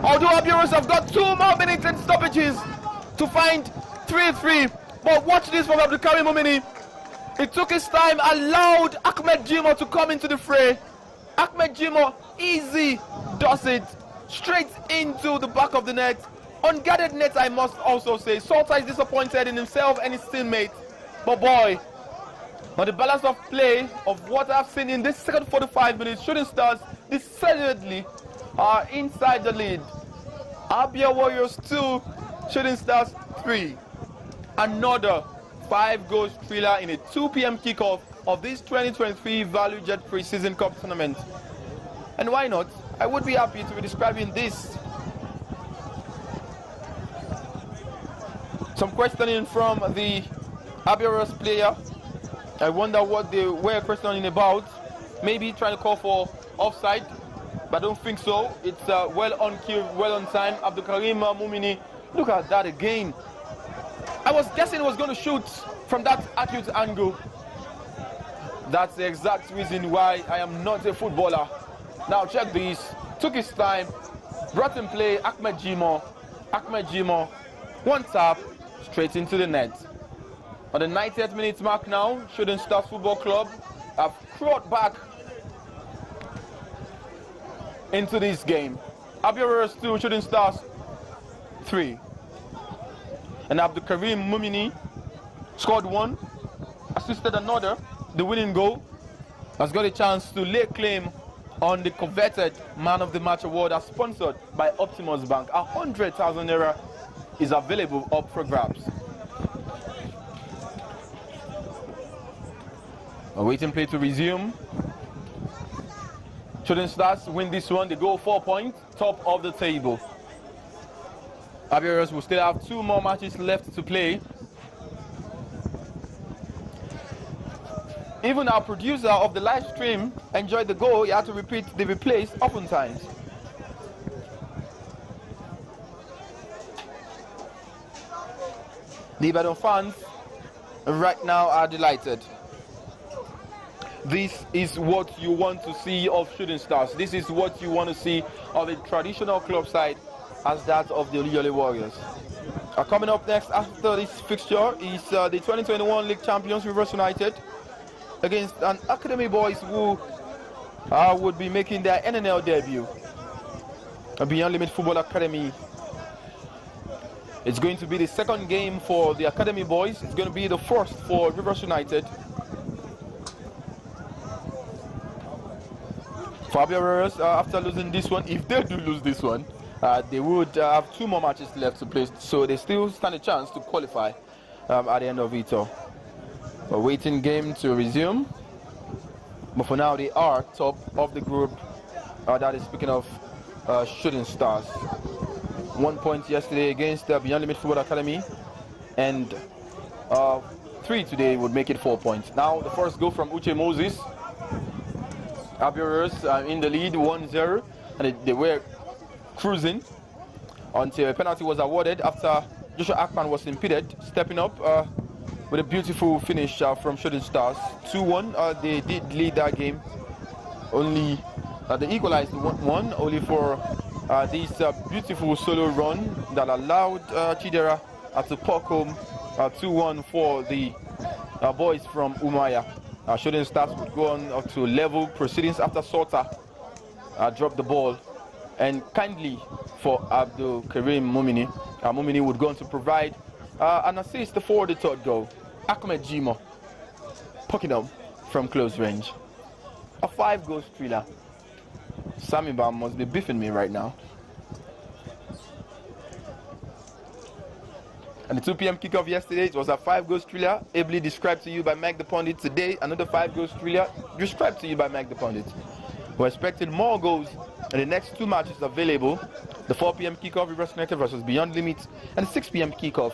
Although Abia have got 2 more minutes and stoppages to find 3-3. But watch this from Abdulkarim Mumini. It took his time, allowed Ahmed Jimo to come into the fray. Ahmed Jimo easy does it. Straight into the back of the net. Unguarded net, I must also say. Salter is disappointed in himself and his teammates. But boy, on the balance of play of what I've seen in this second 45 minutes, Shooting Stars decidedly are inside the lead. Abia Warriors 2, Shooting Stars 3. Another 5-goal thriller in a 2 p.m. kickoff of this 2023 ValueJet Pre-Season Cup tournament. And why not? I would be happy to be describing this. Some questioning from the Abia Warriors player. I wonder what they were questioning about. Maybe trying to call for offside, but I don't think so. It's well on cue, well on time. Abdulkarim Mumini, look at that again. I was guessing he was going to shoot from that acute angle. That's the exact reason why I am not a footballer. Now check this. Took his time, brought in play Ahmed Jimo. Ahmed Jimo, one tap, straight into the net. On the 90th minute mark now, Shooting Stars Football Club have crawled back into this game. Abia Warriors 2, Shooting Stars 3. And Abdulkarim Mumini scored 1, assisted another, the winning goal. Has got a chance to lay claim on the coveted Man of the Match award as sponsored by Optimus Bank. 100,000 naira is available up for grabs. Awaiting play to resume. Shooting Stars win this one. They go 4 points, top of the table. Abia will still have 2 more matches left to play. Even our producer of the live stream enjoyed the goal. He had to repeat the replays oftentimes. The Ibadan fans right now are delighted. This is what you want to see of Shooting Stars. This is what you want to see of a traditional club side as that of the Oluyole Warriors. Coming up next after this fixture is the 2021 League Champions Rivers United against an Academy Boys who would be making their NNL debut. Beyond Limit Football Academy. It's going to be the second game for the Academy Boys. It's going to be the first for Rivers United. For Abia Warriors, after losing this one, if they do lose this one, they would have 2 more matches left to play, so they still stand a chance to qualify at the end of it all. A waiting game to resume, but for now they are top of the group. That is speaking of Shooting Stars. 1 point yesterday against Beyond Limit Football Academy, and 3 today would make it 4 points. Now the first goal from Uche Moses. Abia Warriors in the lead 1-0, and they were cruising until a penalty was awarded after Joshua Akpan was impeded, stepping up with a beautiful finish from Shooting Stars. 2-1, they did lead that game. Only they equalized 1-1 only for this beautiful solo run that allowed Chidera to puck home 2-1 for the boys from Umaya. Shooting Stars would go on to level proceedings after Sota dropped the ball, and kindly for Abdul Karim Mumini. Mumini would go on to provide an assist for the 3rd goal. Ahmed Jimo pucking up from close range. A 5-goal thriller. Sammy Bam must be beefing me right now. And the 2 p.m. kickoff yesterday, it was a 5-goal thriller, ably described to you by Mike the Pundit. Today, another 5-goal thriller, described to you by Mike the Pundit. We're expecting more goals in the next 2 matches available. The 4 p.m. kickoff, Rivers United versus Beyond Limits, and the 6 p.m. kickoff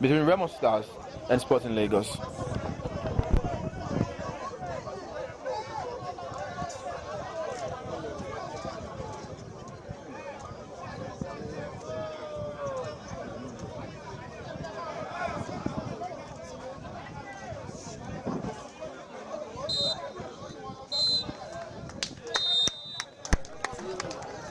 between Remo Stars and Sporting Lagos.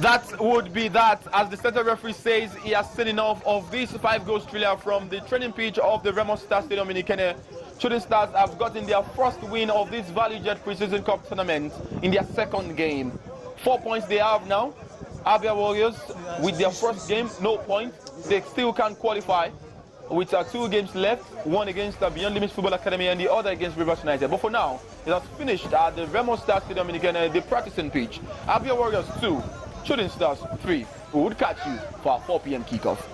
That would be that, as the center referee says, he has seen enough of this 5-goal thriller from the training pitch of the Remo Star Stadium in Ikene. Shooting Stars have gotten their first win of this Value Jet Preseason Cup tournament in their 2nd game. 4 points they have now. Abia Warriors, with their first game, no points. They still can't qualify with 2 games left, one against Beyond Limits Football Academy and the other against Rivers United. But for now, it has finished at the Remo Star Stadium in Ikene, the practicing pitch. Abia Warriors 2. Shooting Stars 3. We would catch you for our 4 p.m. kickoff.